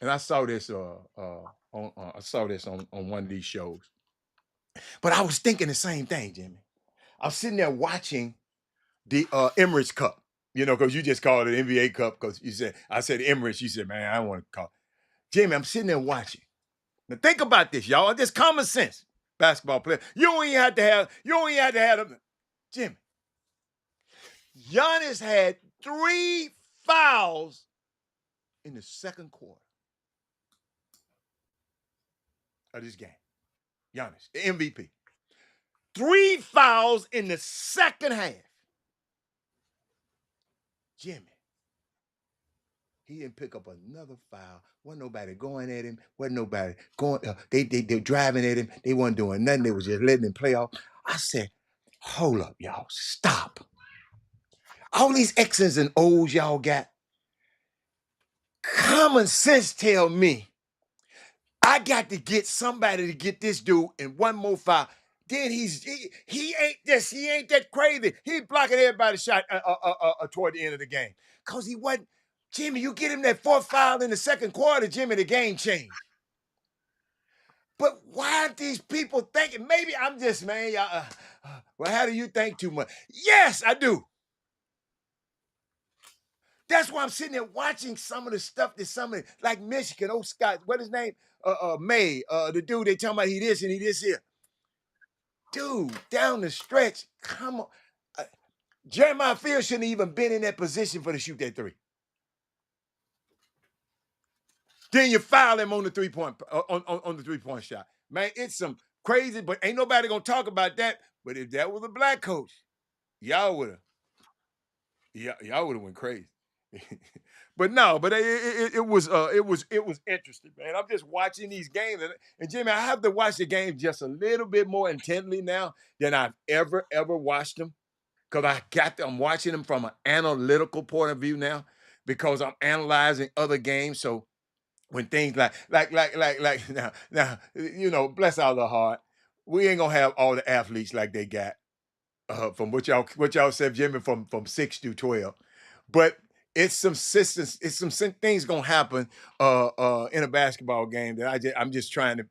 And I saw this on one of these shows. But I was thinking the same thing, Jimmy. I was sitting there watching the Emirates Cup, because you just called it NBA Cup because I said Emirates. You said, man, I don't want to call it. Jimmy, I'm sitting there watching. Now think about this, y'all. Just common sense. Basketball player. You don't even have to have them. Jimmy. Giannis had 3 fouls in the second quarter of this game. Giannis, the MVP. 3 fouls in the second half. Jimmy. He didn't pick up another foul. Wasn't nobody going at him. Wasn't nobody going. They driving at him. They wasn't doing nothing. They was just letting him play off. I said, hold up, y'all. Stop. All these X's and O's y'all got. Common sense tell me I got to get somebody to get this dude in one more foul. Then he ain't that crazy. He blocking everybody's shot toward the end of the game. Because he wasn't. Jimmy, you get him that 4th foul in the second quarter, Jimmy, the game changed. But why aren't these people thinking? Maybe I'm just, man, well, how do you think too much? Yes, I do. That's why I'm sitting there watching some of the stuff that like Michigan, Scott, what his name? May, the dude they talking about he this and he this here. Dude, down the stretch, come on. Jeremiah Field shouldn't have even been in that position for to shoot that 3. Then you foul him on the 3-point on the 3-point shot. Man, it's some crazy, but ain't nobody gonna talk about that. But if that was a black coach, y'all would have went crazy. But no, but it was interesting, man. I'm just watching these games, and Jimmy, I have to watch the game just a little bit more intently now than I've ever watched them, because I'm watching them from an analytical point of view now, because I'm analyzing other games. So when things like now, bless our little heart, we ain't gonna have all the athletes like they got from what y'all said, Jimmy, from 6 through 12, but it's some systems, things gonna happen in a basketball game that I'm just trying to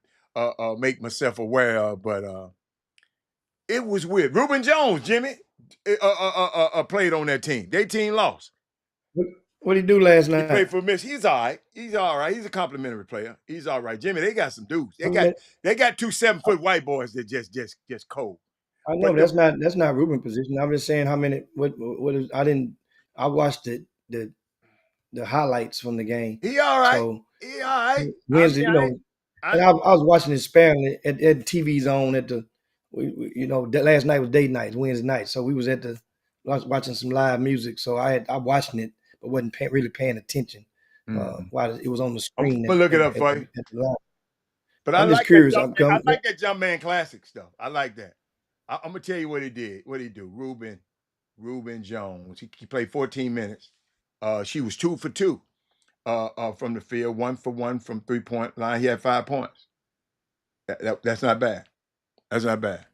make myself aware of. But it was weird. Reuben Jones, Jimmy, played on that team. Their team lost. What did he do last night? He played for Miss. He's all right. He's a complimentary player. He's all right. Jimmy, they got some dudes. They got 2 7-foot white boys that just cold. I know that's not Ruben's position. I'm just saying how many. What is? I watched the highlights from the game. He all right. So he all right. Wednesday, I was watching it sparingly at TV's on at the. Last night was date night, Wednesday night. So we was watching some live music. So I watching it, but wasn't really paying attention while it was on the screen. I'm gonna look it up for you. But I'm just curious. I like that Jump Man Classic stuff. I like that. I'm gonna tell you what he did. What he do? Reuben Jones. He played 14 minutes. She was 2 for 2 from the field, 1 for 1 from 3-point line. He had 5 points. That's not bad. That's not bad.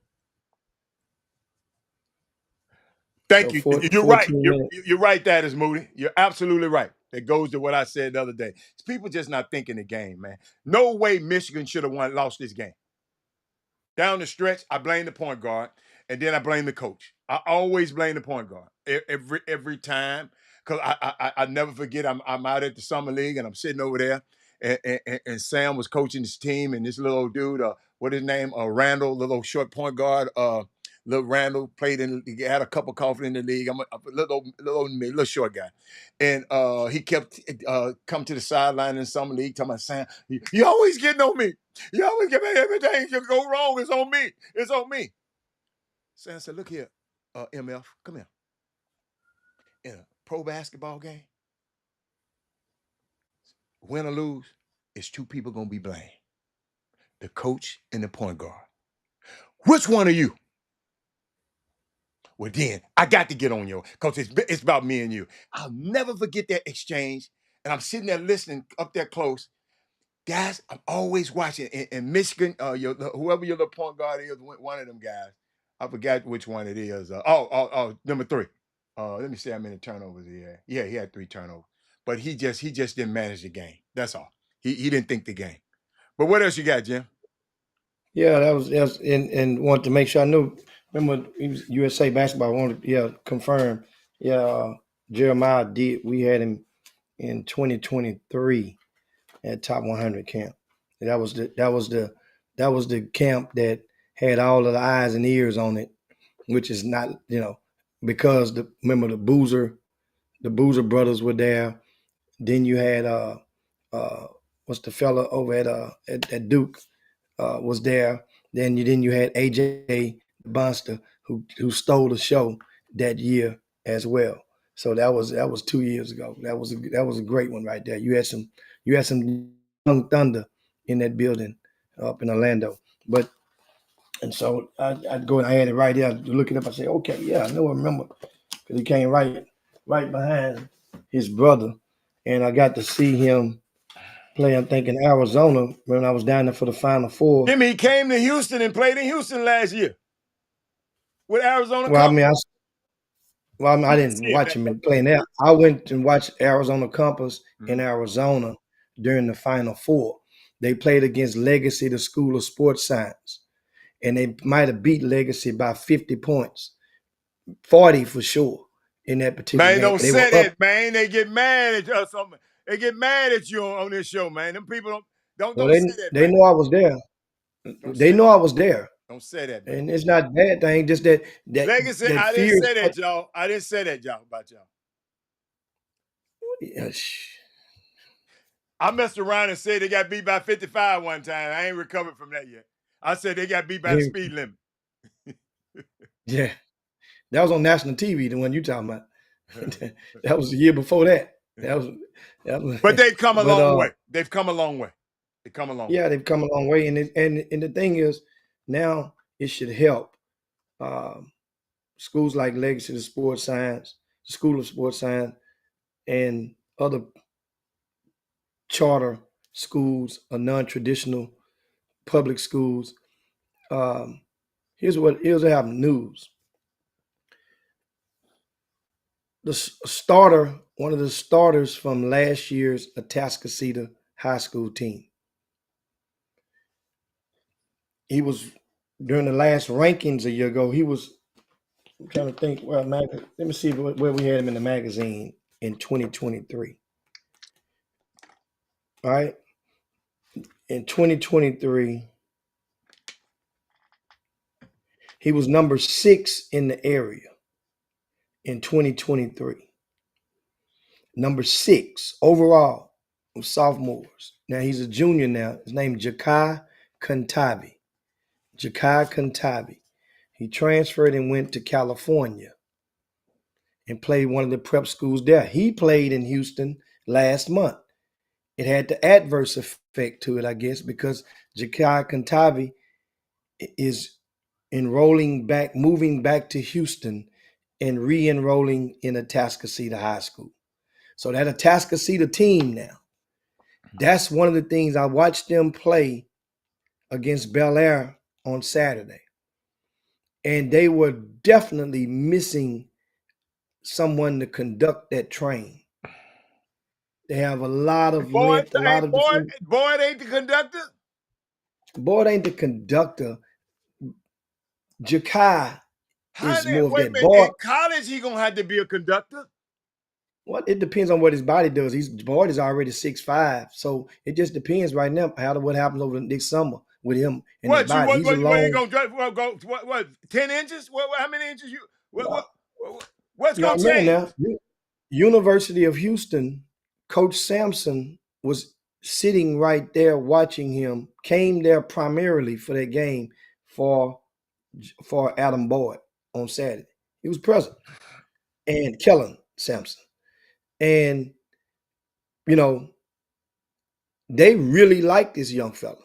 Thank you. You're right. You're right. That is Moody. You're absolutely right. It goes to what I said the other day. People just not thinking the game, man. No way Michigan should have lost this game. Down the stretch, I blame the point guard, and then I blame the coach. I always blame the point guard every time, because I never forget. I'm out at the summer league and I'm sitting over there, and Sam was coaching his team, and this little old dude, what his name, Randall, little short point guard, little Randall he had a cup of coffee in the league. I'm a little short guy, and he kept come to the sideline in summer league talking about, Sam, you always getting on me. You always get me, everything can go wrong. It's on me. It's on me. Sam said, look here. MF, come here. In a pro basketball game, win or lose, it's two people gonna be blamed: the coach and the point guard. Which one are you? Well, then I got to get on you because it's about me and you. I'll never forget that exchange. And I'm sitting there listening up there close. Guys, I'm always watching. In Michigan, whoever your little point guard is, one of them guys. I forgot which one it is. Number 3. Let me see how many turnovers he had. Yeah, he had 3 turnovers. But he just didn't manage the game. That's all. He didn't think the game. But what else you got, Jim? Yeah, that was and wanted to make sure I knew. Remember, he was USA basketball. I wanted, confirm. Yeah, Jeremiah did. We had him in 2023 at Top 100 camp. That was the camp that had all of the eyes and ears on it, which is not, because remember the Boozer brothers were there. Then you had what's the fella over at Duke was there. Then you had AJ Bonster who stole the show that year as well. So that was 2 years ago. That was a great one right there. You had some young thunder in that building up in Orlando. But and so I'd go and I had it right there. I'd look it up. I say, okay, yeah, I know. I remember because he came right behind his brother, and I got to see him play. I think in Arizona when I was down there for the Final Four. Jimmy, he came to Houston and played in Houston last year with Arizona Well, I mean, Compass. I You can didn't see it, watch man. him playing there. I went and watched Arizona Compass in Mhm. Arizona during the Final Four. They played against Legacy, the School of Sports Science, and they might have beat Legacy by 50 points, 40 for sure in that particular Man, game. don't They were say up. that, man. They get mad at you or something. They get mad at you on this show, man. Them people Well, don't say they that, they man. know I was there. Don't They say know I was there, don't say that, man. and it's not a bad thing. Just that Legacy, that I didn't fear. say that, y'all. I didn't say that, y'all, about y'all. I messed around and said they got beat by 55 one time. I ain't recovered from that yet. I said they got beat by the speed limit. Yeah, that was on national TV. The one you talking about. That was the year before that. That was. But they've come a But long way. They've come a long way. They've come a long way. yeah, they've come a long way, and the thing is, now it should help schools like Legacy of Sports Science, School of Sports Science, and other charter schools or non-traditional public schools. Um, here's what I have news. One of the starters from last year's Atascocita High School team. He was during the last rankings a year ago. He was. I'm trying to think. Well, let me see where we had him in the magazine in 2023. All right, in 2023, he was number 6 in the area. In 2023, number 6 overall of sophomores. Now he's a junior now. His name is Jakai Kantavi. Jakai Kantavi. He transferred and went to California and played one of the prep schools there. He played in Houston last month. It had the adverse effect to it, I guess, because Jakai Kantavi is moving back to Houston and re-enrolling in Atascocita High School. So that Atascocita team now, that's one of the things I watched them play against Bel Air on Saturday. And they were definitely missing someone to conduct that train. They have a lot of Boyd, length, a hey, lot of Boyd, different. Boyd ain't the conductor. Boyd ain't the conductor. Jakai is more of Wait a that. minute. Boyd, In college, he gonna have to be a conductor. well, it depends on what his body does. Boyd is already 6'5", so it just depends right now what happens over the next summer with him and his body. He's a What you long. gonna drive? What 10 inches? How many inches you? What's Now gonna remember change? now, University of Houston, Coach Sampson was sitting right there watching him. Came there primarily for that game for Adam Boyd on Saturday. He was president. And Kellen Sampson. And, you know, they really like this young fella.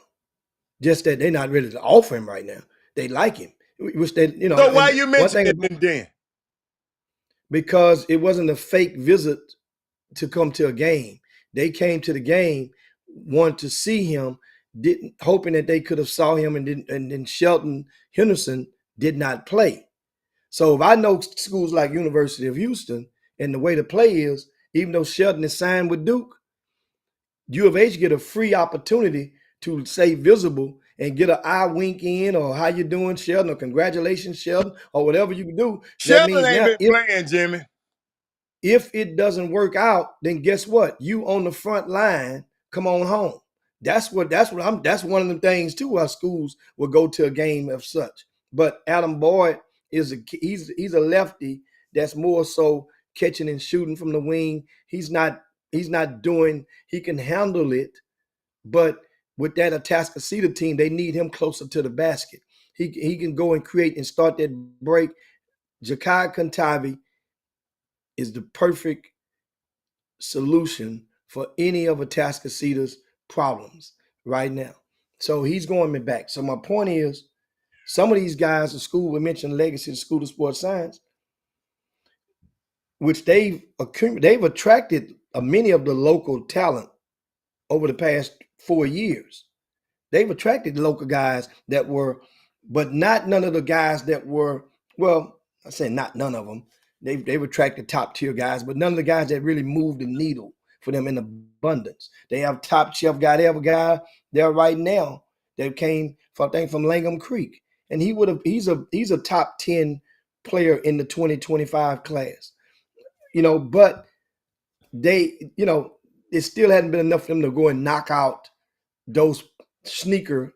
Just that they're not ready to offer him right now. They like him. Which they, So why and you one mentioning thing it about, then? because it wasn't a fake visit to come to a game. They came to the game, wanted to see him, didn't hoping that they could have saw him, and then Shelton Henderson did not play. So if I know schools like University of Houston and the way the play is, even though Shelton is signed with Duke, U of H get a free opportunity to stay visible and get an eye wink in, or how you doing, Shelton, or congratulations, Shelton, or whatever you can do. That Sheldon means ain't now, been playing, Jimmy. if it doesn't work out, then guess what? You on the front line, come on home. That's one of the things too. Our schools will go to a game of such. But Adam Boyd he's a lefty that's more so catching and shooting from the wing. He's not doing, he can handle it, but with that Atascocita team, they need him closer to the basket. He can go and create and start that break. Jakai Kantavi is the perfect solution for any of Atascocita's problems right now. So he's going me back. So my point is, some of these guys in school, we mentioned Legacy School of Sports Science, which they've attracted many of the local talent over the past 4 years. They've attracted local guys that were, but not none of the guys that were, well, I say not none of them. They've attracted top tier guys, but none of the guys that really moved the needle for them in abundance. They have top shelf guy. They have a guy there right now that came from, I think, from Langham Creek. And he's a top 10 player in the 2025 class. But it still hadn't been enough for them to go and knock out those sneaker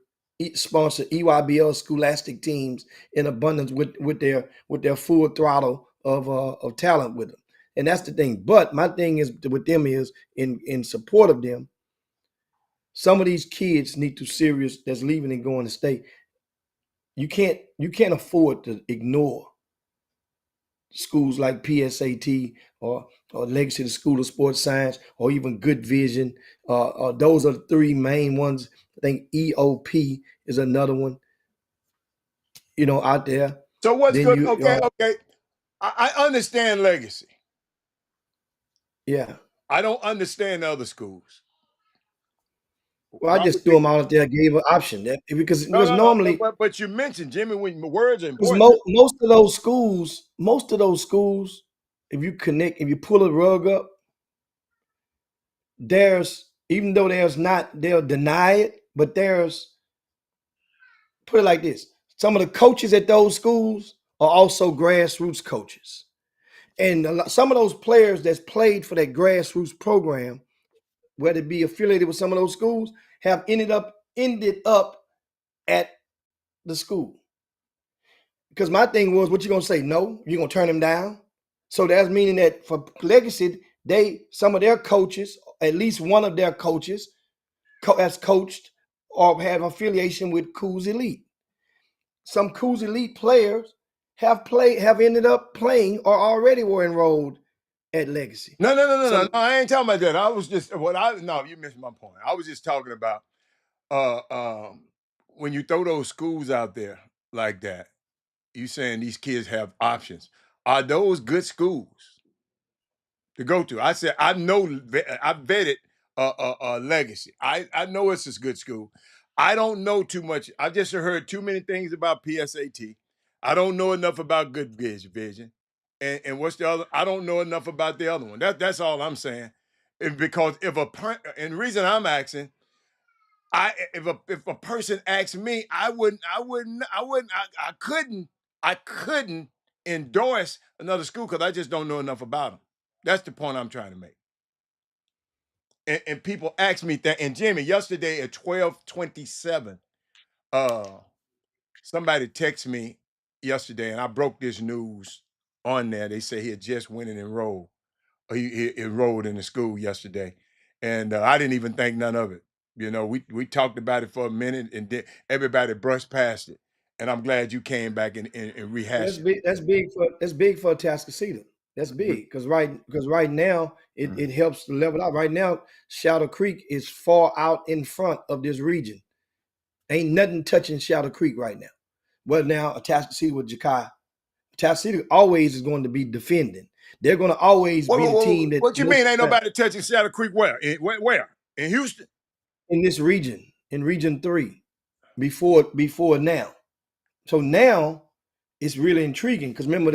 sponsored EYBL scholastic teams in abundance with their full throttle of talent with them. And that's the thing. But my thing is with them is in support of them, some of these kids need to serious that's leaving and going to state. You can't afford to ignore schools like PSAT or Legacy School of Sports Science or even Good Vision. Those are the three main ones. I think EOP is another one, out there. So what's Then good? you, Okay. I understand Legacy. yeah. I don't understand other schools. Well, I Why just would threw they? them out there, gave an option because No, because no, no. normally, But you mentioned, Jimmy, when words are because important. most of those schools, if you pull a rug up, even though they'll deny it, but put it like this: some of the coaches at those schools are also grassroots coaches, and some of those players that's played for that grassroots program, whether it be affiliated with some of those schools, have ended up at the school. Because my thing was, what you gonna say? No, you're gonna turn them down. So that's meaning that for Legacy, some of their coaches, at least one of their coaches, has coached or have affiliation with Coos Elite. Some Coos Elite players have ended up playing or already were enrolled at Legacy. No. So I ain't talking about that. I was just no, you missed my point. I was just talking about uh um when you throw those schools out there like that, you saying these kids have options. Are those good schools to go to? I said I know I vetted Legacy. I know it's a good school. I don't know too much. I just heard too many things about PSAT. I don't know enough about Good Vision. And what's the other? I don't know enough about the other one. That's all I'm saying. Because and the reason I'm asking, if a person asked me, I couldn't endorse another school because I just don't know enough about them. That's the point I'm trying to make. And people ask me that. And Jimmy, yesterday at 12:27, uh, somebody texted me yesterday, and I broke this news on there. They say he had just went and enrolled. He enrolled in the school yesterday, and I didn't even think none of it. We talked about it for a minute, and then everybody brushed past it. And I'm glad you came back and That's rehashed it. big. That's big for Atascocita. That's big because right now it helps to level out. Right now, Shadow Creek is far out in front of this region. Ain't nothing touching Shadow Creek right now. But now Atascocita with Jakai, Atascocita always is going to be defending. They're going to always be the team that What you mean? Ain't nobody touching Shadow Creek? Where? Where? In Houston? in this region, in Region 3, before now. So now it's really intriguing because remember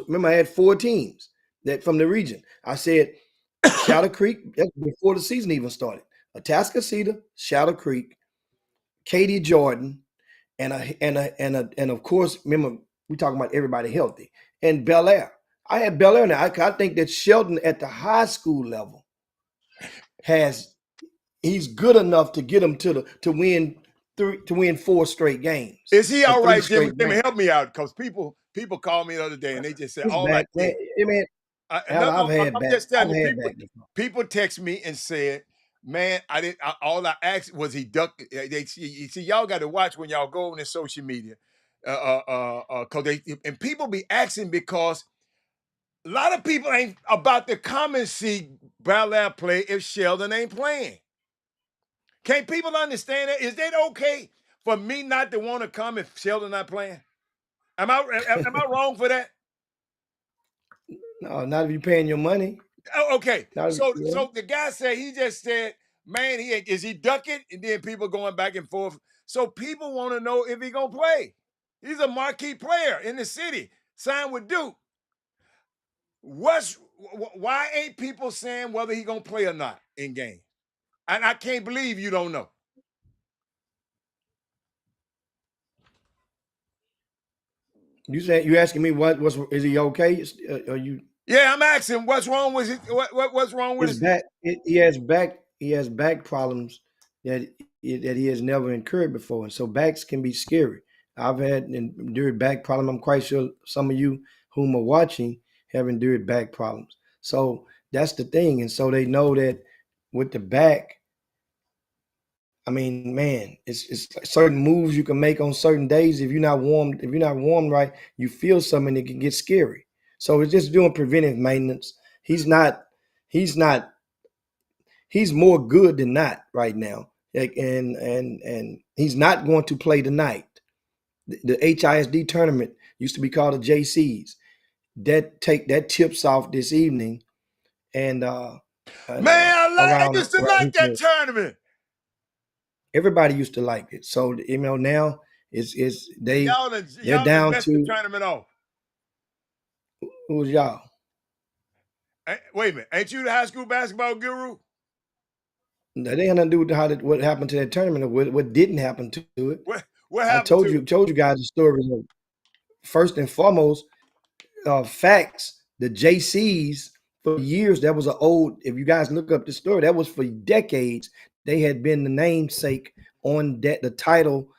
remember I had 4 teams that from the region. I said Shadow Creek, that's before the season even started. Atascocita, Shadow Creek, Katy Jordan, and of course, remember we talking about everybody healthy and Bel Air. I had Bel Air now. I think that Sheldon at the high school level he's good enough to get him to win 4 straight games. Is he Or all 3 right, Jimmy? straight Jimmy, games. help me out because people called me the other day and they just said He's all I back, man. did. I mean, Al, I'm just telling I've you, had back before. people text me and said, "Man, I didn't." All I asked was he ducked. They see y'all got to watch when y'all go on their social media, cause and people be asking because a lot of people ain't about to come and see Bel play if Sheldon ain't playing. Can't people understand that? Is that okay for me not to want to come if Sheldon not playing? Am I wrong for that? No, not if you're paying your money. Oh, okay. Not if, So the guy said he just said, man, is he ducking? And then people going back and forth. So people want to know if he gonna play. He's a marquee player in the city, signed with Duke. Why ain't people saying whether he gonna play or not in game? And I can't believe you don't know. you asking me what's is he okay? Are you Yeah, I'm asking what's wrong with it. What's wrong with his his back? He has back problems that he has never incurred before, and so backs can be scary. I've had endured back problem. I'm quite sure some of you whom are watching have endured back problems. So that's the thing, and so they know that with the back. I mean, man, it's like certain moves you can make on certain days. If you're not warm right, you feel something that can get scary. So it's just doing preventive maintenance. He's not. He's not. He's more good than not right now. Like, and he's not going to play tonight. The HISD tournament used to be called the JCs. That tips off this evening, and man? I used to like that around tournament. everybody used to like it. So now it's they're Y'all done down messed the to tournament off. who's y'all? Wait a minute, ain't you the high school basketball guru? That ain't nothing to do with what happened to that tournament or what didn't happen to it. What I happened to? told you guys the story. First and foremost, facts. The JCs for years that was an old. If you guys look up the story, that was for decades. They had been the namesake on the title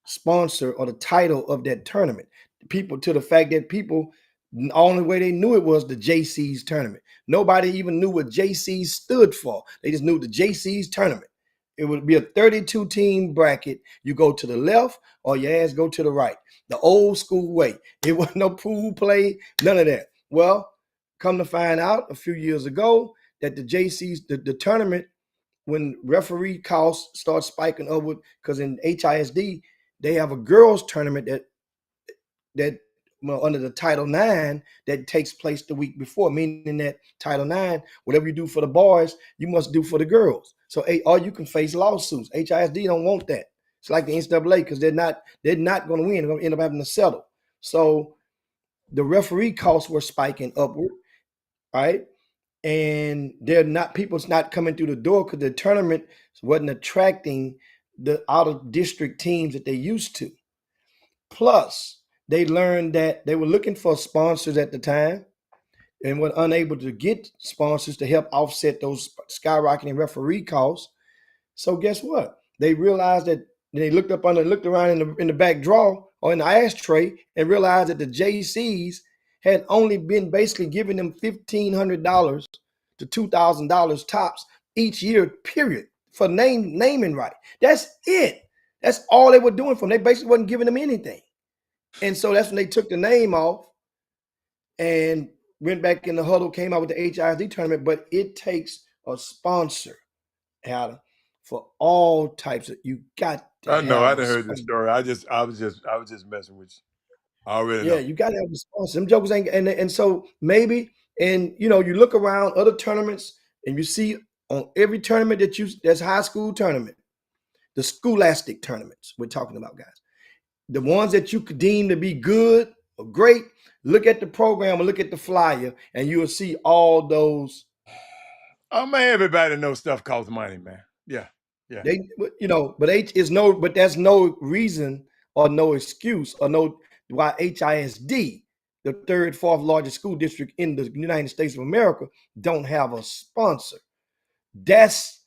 sponsor or the title of that tournament. People to the fact that people the only way they knew it was the JC's tournament. Nobody even knew what JC stood for. They just knew the JC's tournament. It would be a 32 team bracket. You go to the left or your ass go to the right. The old school way. It wasn't no pool play, none of that. Well, come to find out a few years ago that the JC's, the tournament, when referee costs start spiking upward, because in HISD, they have a girls tournament that under the Title IX that takes place the week before, meaning that Title IX, whatever you do for the boys, you must do for the girls. So, or you can face lawsuits. HISD don't want that. It's like the NCAA because they're not going to win. They're going to end up having to settle. So the referee costs were spiking upward, right? And people's not coming through the door because the tournament wasn't attracting the out of district teams that they used to. Plus, they learned that they were looking for sponsors at the time and were unable to get sponsors to help offset those skyrocketing referee costs. So guess what? They realized that they looked around in the back drawer or in the ashtray and realized that the JCs had only been basically giving them $1,500 to $2,000 tops each year, period, for naming right. That's it. That's all they were doing for them. They basically wasn't giving them anything. And so that's when they took the name off and went back in the huddle, came out with the HISD tournament. But it takes a sponsor, Adam, for all types of. You got to I know. have I a done heard this sponsor. story. I was just messing with you. I already Yeah, know. you got to have a sponsor. Them jokers ain't, and so maybe, and you look around other tournaments and you see on every tournament that's high school tournament, the scholastic tournaments we're talking about, guys. The ones that you could deem to be good or great, look at the program or look at the flyer, and you will see all those. Oh man, everybody knows stuff costs money, man. Yeah, yeah. But but that's no reason or no excuse or no why HISD, the third, fourth largest school district in the United States of America, don't have a sponsor. That's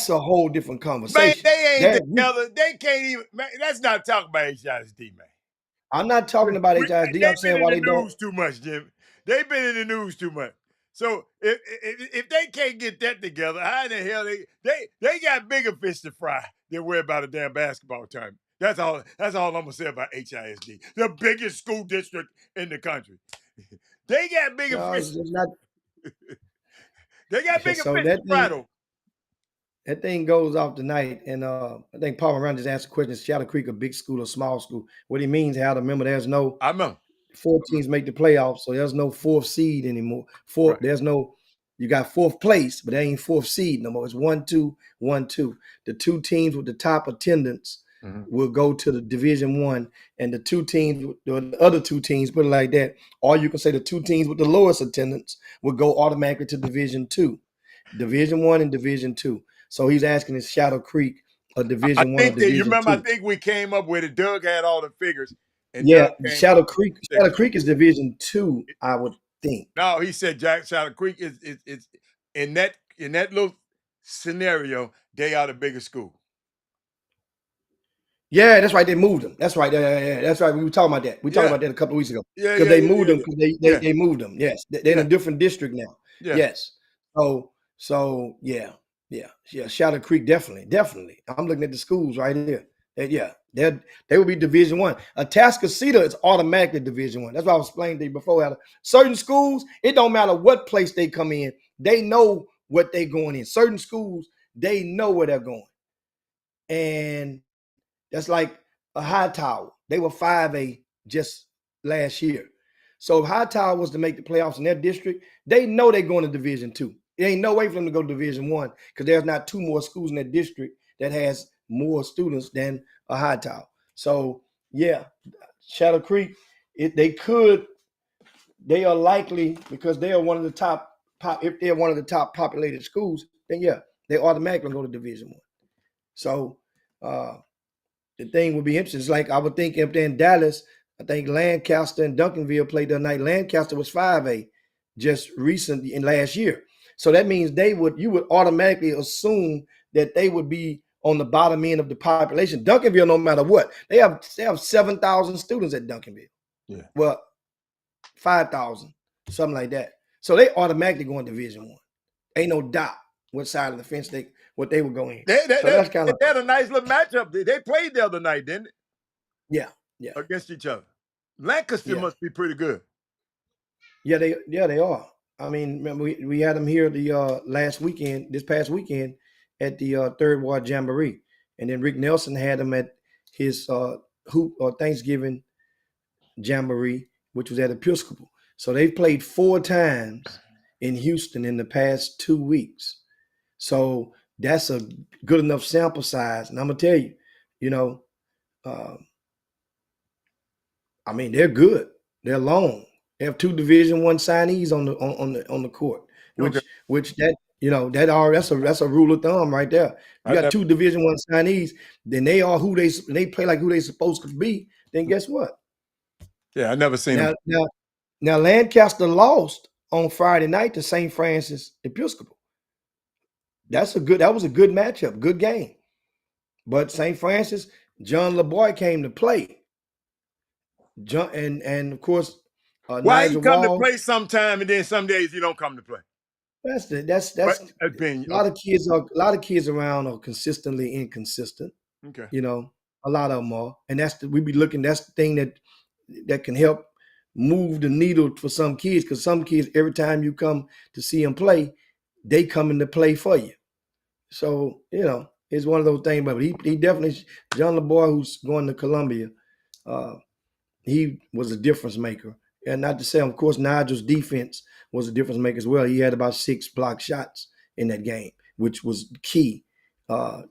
a whole different Man, conversation. they ain't That together. They can't even. Man, let's not talk about HISD, man. I'm not talking about HISD. I'm They've been saying in why the they don't. news too much, Jim. They've been in the news too much. So if they can't get that together, how in the hell they got bigger fish to fry than worry about a damn basketball tournament. That's all. That's all I'm gonna say about HISD, the biggest school district in the country. They got bigger No, fish. it's not. They got bigger So fish to fry though. that thing goes off tonight, and I think Paul Moran just asked a question: is Shadow Creek a big school or small school? What he means, how to remember, there's no I remember. four teams make the playoffs, so there's no fourth seed anymore. Right. There's no. You got fourth place, but there ain't fourth seed no more. It's 1-2, 1-2. The two teams with the top attendance will go to the Division 1, and the other two teams, put it like that, or you can say the two teams with the lowest attendance will go automatically to Division 2, Division 1 and Division 2. So he's asking, is Shadow Creek a I Division 1 or think that you Division remember. I Two? think we came up with it. Doug had all the figures, and Yeah, Doug came up Shadow with Creek. the Shadow section. Creek is Division 2, I would think. No, he said Jack Shadow Creek is in that little scenario. They are the biggest school. Yeah, that's right. They moved them. That's right. Yeah. That's right. We were talking about that. We talked Yeah, about that a couple of weeks ago yeah, because yeah, they yeah, moved yeah, them yeah, because yeah, they moved them. Yes, they're in a yeah, different district now. yeah. Yes. So yeah. Shadow Creek definitely. I'm looking at the schools right here. Yeah, they will be Division 1. Atascocita is automatically Division 1. That's what I was explaining to you before. Adam. Certain schools, it don't matter what place they come in, they know what they're going in. Certain schools, they know where they're going, and that's like a High Tower. They were 5A just last year. So if High Tower was to make the playoffs in their district, they know they're going to Division 2. There ain't no way for them to go to Division 1 because there's not two more schools in that district that has more students than a High Tower. So yeah, Shadow Creek, they are likely because they are one of the if they're one of the top populated schools, then yeah, they automatically go to Division 1. So the thing would be interesting. It's like I would think if they're in Dallas, I think Lancaster and Duncanville played the night. Lancaster was 5A just recently in last year. So that means you would automatically assume that they would be on the bottom end of the population. Duncanville, no matter what, they have 7,000 students at Duncanville. Yeah. Well, 5,000, something like that. So they automatically go in Division 1. Ain't no doubt what side of the fence what they would go in. So that's kind They of had a nice little matchup. They played the other night, didn't it? yeah. Against each other. Lancaster Yeah. must be pretty good. Yeah, they are. I mean, remember we had them here this past weekend at the Third Ward Jamboree, and then Rick Nelson had them at his hoop or Thanksgiving Jamboree, which was at Episcopal. So they've played 4 times in Houston in the past 2 weeks. So that's a good enough sample size, and I'm gonna tell you, you know, uh, I mean they're good. They're long. They have 2 Division 1 signees on the court, Okay. which that's a rule of thumb right there. You I got never, 2 Division 1 signees, then they are they play like who they supposed to be. Then guess what? yeah, I never seen them. Now Lancaster lost on Friday night to St. Francis Episcopal. That was a good matchup, good game. But St. Francis, John LeBoy came to play. John and of course Why he Nigel come to Wall. play sometime and then some days he don't come to play? That's But opinion. a lot of kids around are consistently inconsistent. Okay. A lot of them are, and we be looking. That's the thing that that can help move the needle for some kids, because some kids, every time you come to see them play, they come into play for you. So, it's one of those things. But he definitely, John LeBoy, who's going to Columbia, uh, he was a difference maker. And not to say, of course, Nigel's defense was a difference maker as well. He had about 6 block shots in that game, which was key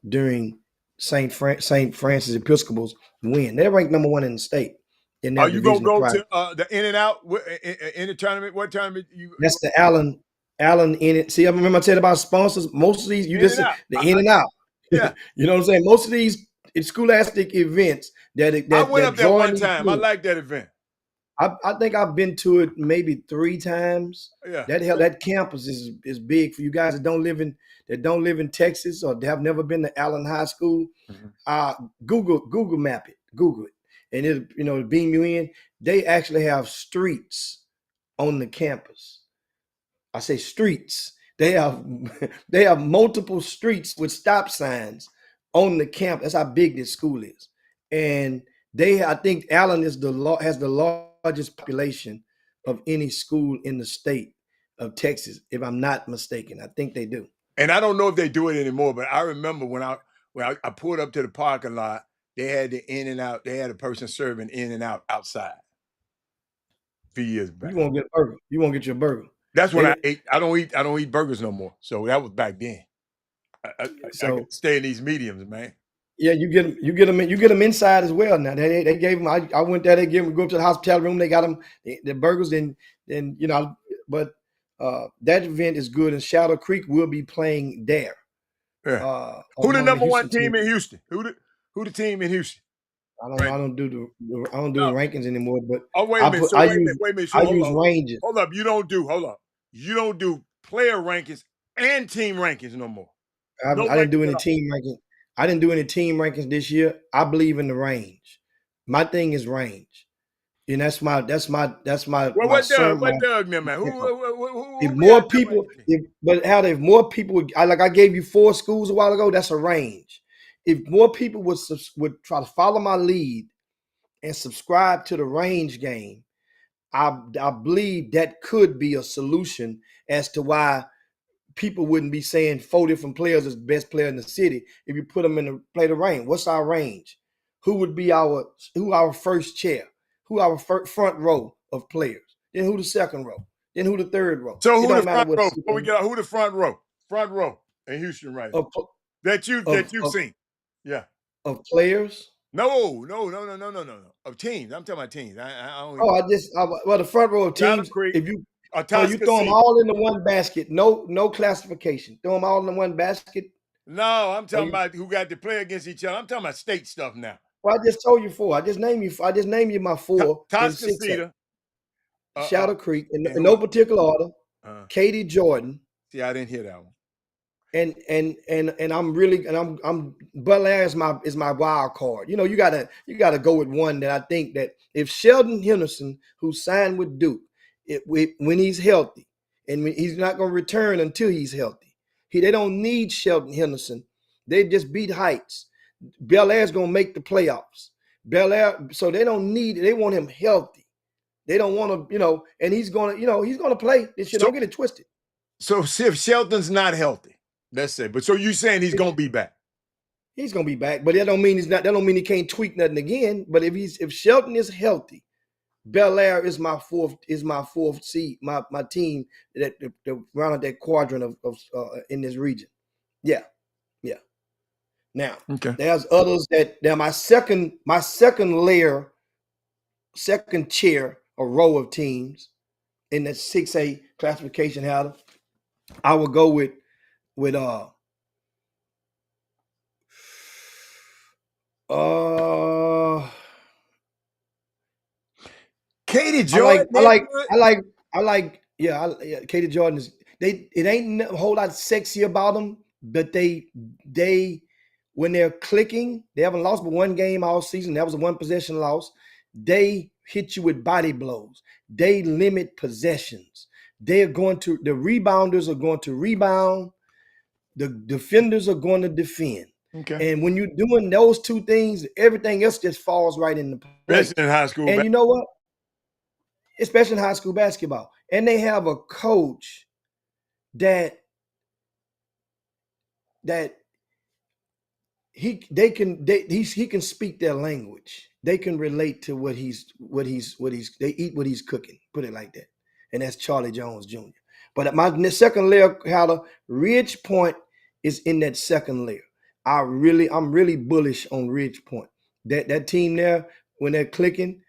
during St. Francis Episcopal's win. They're ranked number 1 in the state in Are that you gonna division of go private. to the In and Out in the tournament? What tournament you That's the Allen in it. See, I remember I said about sponsors. Most of these, you In just and Out? the in and out. Yeah, You know what I'm saying? Most of these scholastic events that I went up there join one these time. I schools, like that event. I think I've been to it maybe 3 times. Yeah. That campus is big for you guys that don't live in Texas or have never been to Allen High School. Mhm. Google map it, Google it, and it'll beam you in. They actually have streets on the campus. I say streets. They have they have multiple streets with stop signs on the campus. That's how big this school is, and I think Allen has the largest population of any school in the state of Texas, if I'm not mistaken. I think they do. And I don't know if they do it anymore, but I remember when I pulled up to the parking lot, they had the In and Out. They had a person serving In and Out outside a few years back. You won't get a burger. You won't get your burger. That's when I ate. I don't eat burgers no more. So that was back then. I So could stay in these mediums, man. yeah, you get them inside as well. Now they gave them. I went there. They gave them, go up to the hospitality room. They got them the burgers and But that event is good. And Shadow Creek will be playing there. Yeah. Who the Among number one Houston team in teams. Houston? Who the team in Houston? I don't do the No. rankings anymore. But Oh, wait a minute. So wait a minute. So I hold use up. ranges. Hold up. Hold up. You don't do player rankings and team rankings no more. No I didn't do rankings any at all. team rankings. I didn't do any team rankings this year. I believe in the range. My thing is range, and that's my Well, my what Doug, man? If Who we more got that people, ranking? if more people, I gave you 4 schools a while ago. That's a range. If more people would try to follow my lead and subscribe to the range game, I believe that could be a solution as to why people wouldn't be saying 4 different players as best player in the city if you put them in the play the range. What's our range? Who would be our first chair? Who our front row of players? Then who the second row? Then who the third row? So It who the don't matter front what row? Who the front row? Front row in Houston right now. That you've seen. Yeah. Of players. No. Of teams. I'm talking about teams. The front row of teams. Creek, If you you throw them City. all into one basket. No classification. Throw them all in one basket. No, I'm talking about who got to play against each other. I'm talking about state stuff now. Well, I just told you 4. I just named you my 4 and 6. Shadow Creek in no particular order. Katie Jordan. See, I didn't hear that one. And I'm Bel Air is my wild card. You gotta go with one that I think that if Sheldon Henderson, who signed with Duke, when he's healthy, and he's not gonna return until he's healthy. They don't need Sheldon Henderson. They just beat Heights. Bel Air's gonna make the playoffs. Bel Air, so they don't need it. They want him healthy. They don't want to, and he's gonna play this year. Don't get it twisted. So if Shelton's not healthy, let's say, but so you saying he's gonna be back? He's gonna be back, but that don't mean he's not. That don't mean he can't tweak nothing again. But if Shelton is healthy, Bel Air is my fourth seed, my team that round that quadrant of in this region. Yeah. Now there's others that they're my second layer, second chair, a row of teams in that 6A classification. How I would go with Katie Jordan. Katie Jordan is it ain't a whole lot sexy about them, but they when they're clicking, they haven't lost but one game all season. That was a 1 possession loss. They hit you with body blows. They limit possessions. The rebounders are going to rebound. The defenders are going to defend. Okay. And when you're doing those two things, everything else just falls right into place. Especially in high school. And you know what? Especially in high school basketball. And they have a coach that he can speak their language. They can relate to what they eat what he's cooking. Put it like that. And that's Charlie Jones Jr. But my second layer, how Ridge Point is in that second layer. I'm really bullish on Ridge Point. That team there, when they're clicking,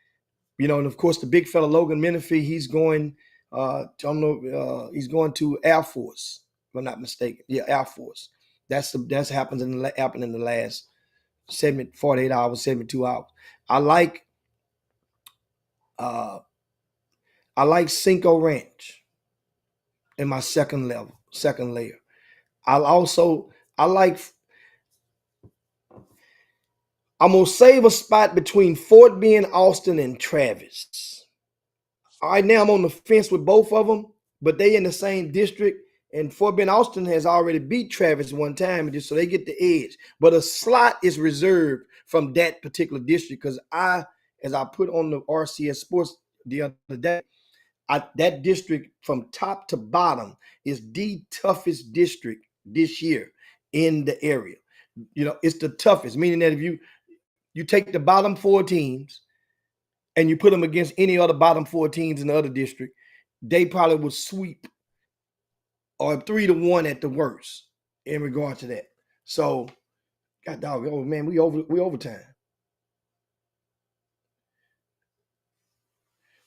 and of course the big fella Logan Menifee, he's going. I don't know. He's going to Air Force, if I'm not mistaken. Yeah, Air Force. That's happened in the last 48 hours, 72 hours. I like Cinco Ranch in my second layer. I'm gonna save a spot between Fort Bend, Austin, and Travis. All right, now I'm on the fence with both of them, but they in the same district. And Fort Bend Austin has already beat Travis one time, so they get the edge. But a slot is reserved from that particular district because as I put on the RCS Sports the other day, that district from top to bottom is the toughest district this year in the area. It's the toughest, meaning that if you take the bottom four teams and you put them against any other bottom four teams in the other district, they probably would sweep or 3-1 at the worst in regard to that. So, God dog, oh man, we overtime.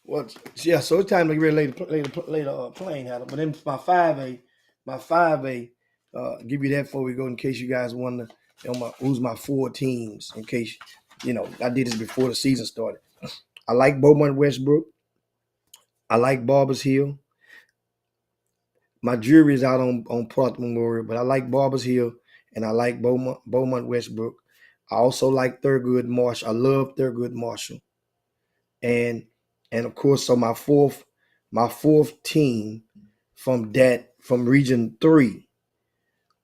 Well, yeah, so it's time to really lay the plane out. But then my 5A, give you that before we go in case you guys wonder who's my four teams. In case I did this before the season started. I like Beaumont Westbrook. I like Barbers Hill. My jury is out on Proctor Memorial, but I like Barbers Hill and I like Beaumont Westbrook. I also like Thurgood Marshall. I love Thurgood Marshall. And of course, so my fourth team from Region 3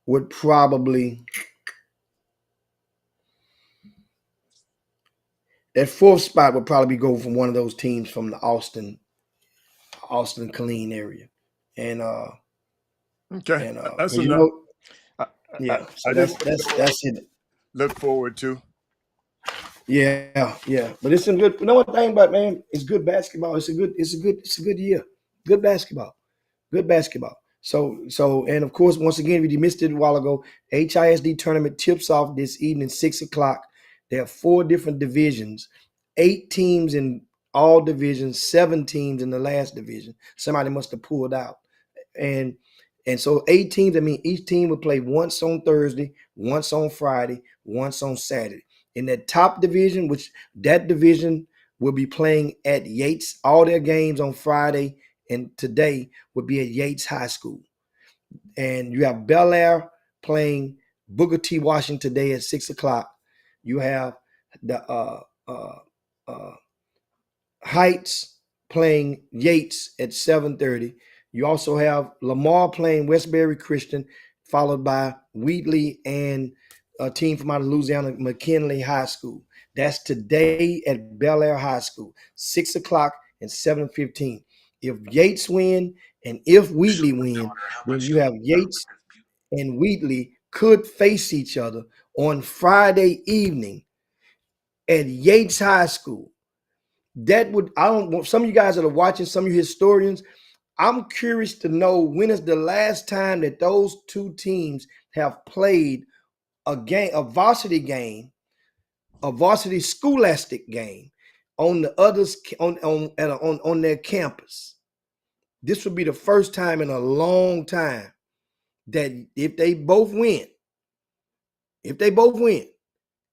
would probably, that fourth spot would probably go from one of those teams from the Austin Killeen area. And Okay. That's you enough. yeah, so I that's just it. look forward to. Yeah. But it's some good. You know what thing about, man? It's good basketball. It's a good year. Good basketball. Good basketball. So and of course, once again, if you missed it a while ago, HISD tournament tips off this evening, 6:00. There are 4 different divisions, 8 teams in all divisions, 7 teams in the last division. Somebody must have pulled out. And so 8 teams, I mean, each team would play once on Thursday, once on Friday, once on Saturday. In that top division, that division will be playing at Yates, all their games on Friday and today would be at Yates High School. And you have Bel Air playing Booker T. Washington today at 6:00. You have the Heights playing Yates at 7:30. You also have Lamar playing Westbury Christian, followed by Wheatley and a team from out of Louisiana, McKinley High School. That's today at Bel Air High School, 6:00 and 7:15. If Yates win and if Wheatley win, then you have Yates and Wheatley could face each other on Friday evening at Yates High School. Some of you guys that are watching, some of you historians, I'm curious to know when is the last time that those two teams have played a varsity scholastic game on the others on their campus. This would be the first time in a long time that if they both win,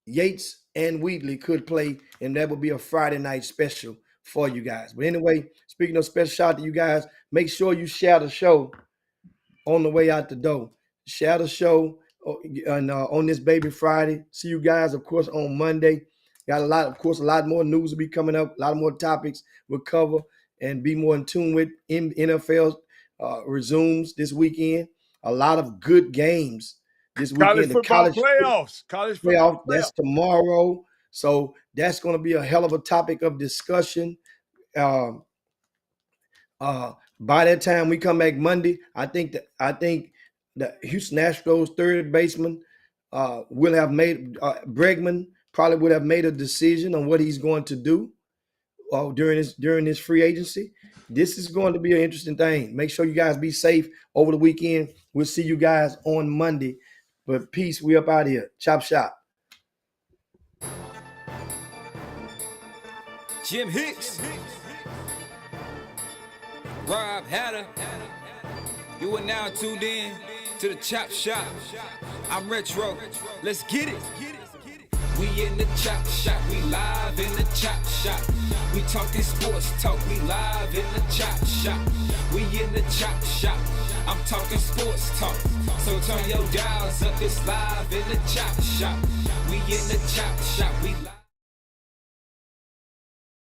Yates and Wheatley could play, and that would be a Friday night special for you guys. But anyway, speaking of special, shout out to you guys. Make sure you share the show on the way out the door. Share the show on this baby Friday. See you guys, of course, on Monday. Got a lot more news will be coming up. A lot more topics we'll cover and be more in tune with. NFL resumes this weekend. A lot of good games this College weekend. The football college playoffs. College football playoff, that's playoffs. tomorrow. So that's going to be a hell of a topic of discussion. Um, by that time we come back Monday, I think the Houston Astros third baseman will have made Bregman probably would have made a decision on what he's going to do during this free agency. This is going to be an interesting thing. Make sure you guys be safe over the weekend. We'll see you guys on Monday. But peace, we up out here. Chop shop. Jim Hicks, Rob Hatter, you are now tuned in to the Chop Shop. I'm Retro, let's get it. We in the Chop Shop, we live in the Chop Shop. We talking sports talk, we live in the Chop Shop. We in the Chop Shop, I'm talking sports talk. So turn your dials up, it's live in the Chop Shop. We in the Chop Shop, we live.